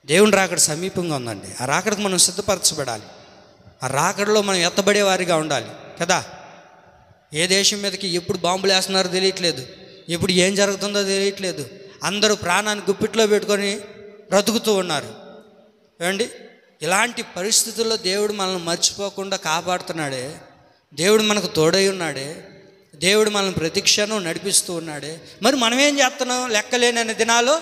దేవుని రాకడ సమీపంగా ఉందండి. ఆ రాకడకు మనం సిద్ధపరచబడాలి. ఆ రాకడలో మనం ఎత్తబడే వారిగా ఉండాలి కదా. ఏ దేశం మీదకి ఎప్పుడు బాంబులు వేస్తున్నారో తెలియట్లేదు, ఎప్పుడు ఏం జరుగుతుందో తెలియట్లేదు. అందరూ ప్రాణాన్ని గుప్పిట్లో పెట్టుకొని బ్రతుకుతూ ఉన్నారు. ఏమండి, ఇలాంటి పరిస్థితుల్లో దేవుడు మనల్ని మర్చిపోకుండా కాపాడుతున్నాడే, దేవుడు మనకు తోడై ఉన్నాడే, దేవుడు మనల్ని ప్రతిక్షణం నడిపిస్తూ ఉన్నాడే. మరి మనం ఏం చేస్తున్నాం? లెక్కలేనని దినాలు.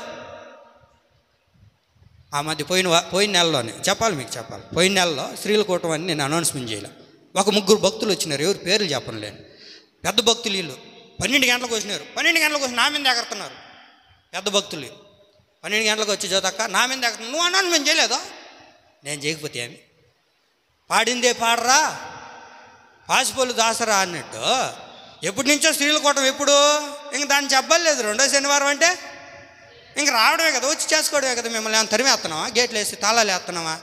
ఆ మధ్య పోయిన నెలలోనే చెప్పాలి, మీకు చెప్పాలి, పోయిన నెలలో స్త్రీల కూటమి అని నేను అనౌన్స్మెంట్ చేయలే. ఒక 3 భక్తులు వచ్చినారు, ఎవరు పేర్లు చెప్పనులేను. పెద్ద భక్తులు వీళ్ళు 12 గంటలకు వచ్చినారు. 12 గంటలకు వచ్చి నా మీద ఎగరుతున్నారు. పెద్ద భక్తులు 12 గంటలకు వచ్చి చదువుతాక నా మీద ఎగరుతున్నారు. నువ్వు అనౌన్స్మెంట్ చేయలేదో? నేను చేయకపోతే ఏమి, పాడిందే పాడరా, పాసిపోలు దాసరా అన్నట్టు ఎప్పటి నుంచో స్త్రీల కూటమి. ఎప్పుడు? ఇంక దాన్ని చెప్పలేదు. 2వ శనివారం అంటే ఇంక రావడమే కదా, వచ్చి చేసుకోవడమే కదా. మిమ్మల్ని ఏమైనా తరిమేస్తున్నావా? గేట్లు వేసి తాళాలు వేస్తున్నావా?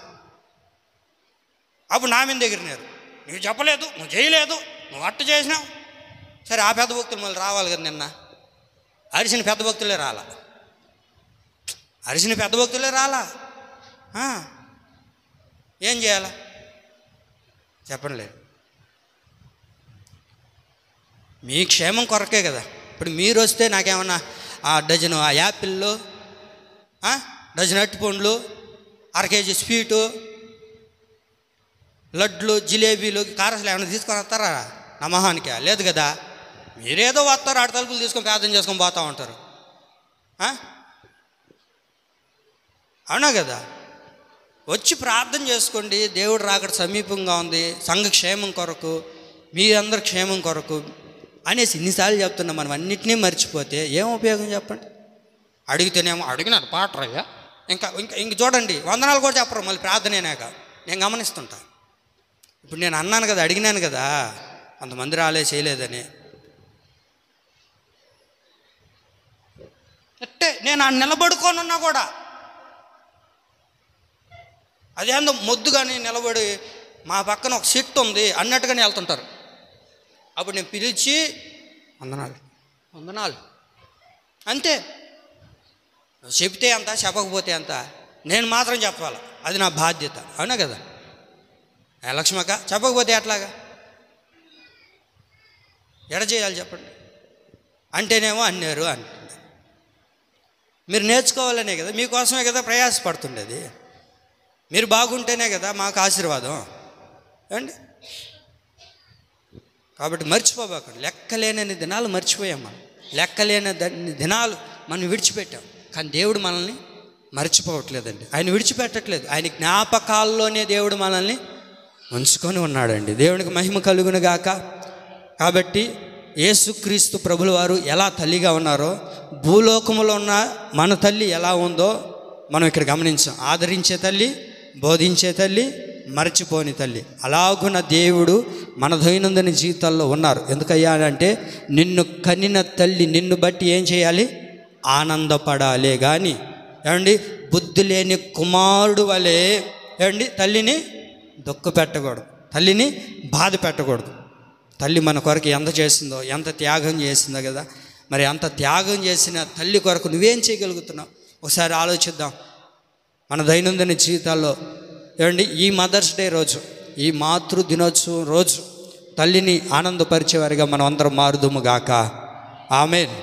అప్పుడు నా మీద ఎగిరినారు. నువ్వు చెప్పలేదు, నువ్వు చేయలేదు, నువ్వు అట్టు చేసినావు. సరే, ఆ పెద్ద భక్తులు మళ్ళీ రావాలి కదా. నిన్న అరిసిన పెద్ద భక్తులే రాలా, అరిసిన పెద్ద భక్తులే రాలా. ఏం చేయాలా చెప్పండి? లేదు, మీ క్షేమం కొరకే కదా. ఇప్పుడు మీరు వస్తే నాకేమన్నా డజను యాపిళ్ళు, డజన్ అరటిపండ్లు, 1/2 కేజీ స్వీటు, లడ్లు, జిలేబీలు, కారసలు ఏమైనా తీసుకొని వస్తారా నా మొహానికి? లేదు కదా. మీరేదో వస్తారు, 6 తలుపులు తీసుకొని ప్రార్థన చేసుకొని పోతూ ఉంటారు. అవునా కదా. వచ్చి ప్రార్థన చేసుకోండి. దేవుడు రాకడ సమీపంగా ఉంది, సంఘ క్షేమం కొరకు, మీరందరి క్షేమం కొరకు అనేసి ఇన్నిసార్లు చెప్తున్నాం. మనం అన్నిటినీ మర్చిపోతే ఏం ఉపయోగం చెప్పండి? అడిగితేనేమో అడిగినారు పాటరయ్యా, ఇంక చూడండి, వందనాలు కూడా చెప్పరు మళ్ళీ ప్రార్థనేనాక. నేను గమనిస్తుంటా. ఇప్పుడు నేను అన్నాను కదా, అడిగినాను కదా, కొంతమంది రాలే చేయలేదని. అంటే నేను నిలబడుకొని ఉన్నా కూడా అదేందో మొద్దుగాని నిలబడి మా పక్కన ఒక సీట్ ఉంది అన్నట్టుగానే వెళ్తుంటారు. అప్పుడు నేను పిలిచి వందనాలు అంతే. చెప్తే అంత, చెప్పకపోతే అంత, నేను మాత్రం చెప్పాలి, అది నా బాధ్యత. అవునా కదా. లక్ష్మక్క చెప్పకపోతే ఎట్లాగా? ఎడ చేయాలి చెప్పండి? అంటేనేమో అన్నారు అంటుంది. మీరు నేర్చుకోవాలనే కదా, మీకోసమే కదా ప్రయాసపడుతుండేది. మీరు బాగుంటేనే కదా మాకు ఆశీర్వాదం. ఏమండి, కాబట్టి మర్చిపోబాకండి. లెక్కలేనన్ని దినాలు మర్చిపోయాం మనం. లెక్కలేని దినాలు మనం విడిచిపెట్టాం. కానీ దేవుడు మనల్ని మర్చిపోవట్లేదండి. ఆయన విడిచిపెట్టట్లేదు. ఆయన జ్ఞాపకాల్లోనే దేవుడు మనల్ని ఉంచుకొని ఉన్నాడండి. దేవునికి మహిమ కలుగును గాక. కాబట్టి యేసుక్రీస్తు ప్రభుల వారు ఎలా తల్లిగా ఉన్నారో, భూలోకంలో ఉన్న మన తల్లి ఎలా ఉందో మనం ఇక్కడ గమనించాం. ఆదరించే తల్లి, బోధించే తల్లి, మరచిపోని తల్లి. అలాగున్న దేవుడు మన దైనందిన జీవితాల్లో ఉన్నారు. ఎందుకయ్యా అంటే నిన్ను కనిన తల్లి నిన్ను బట్టి ఏం చేయాలి? ఆనందపడాలే కానీ ఏమండి బుద్ధి లేని కుమారుడు వలె ఏమండి తల్లిని దుఃఖ పెట్టకూడదు, తల్లిని బాధ పెట్టకూడదు. తల్లి మన కొరకు ఎంత చేసిందో, ఎంత త్యాగం చేసిందో కదా. మరి అంత త్యాగం చేసిన తల్లి కొరకు నువ్వేం చేయగలుగుతున్నావు? ఒకసారి ఆలోచిద్దాం. మన దైనందిన జీవితాల్లో ఏమండి ఈ మదర్స్ డే రోజు, ఈ మాతృ దినోత్సవం రోజు తల్లిని ఆనందపరిచేవారిగా మనం అందరం మారుదుము గాక. ఆమేన్.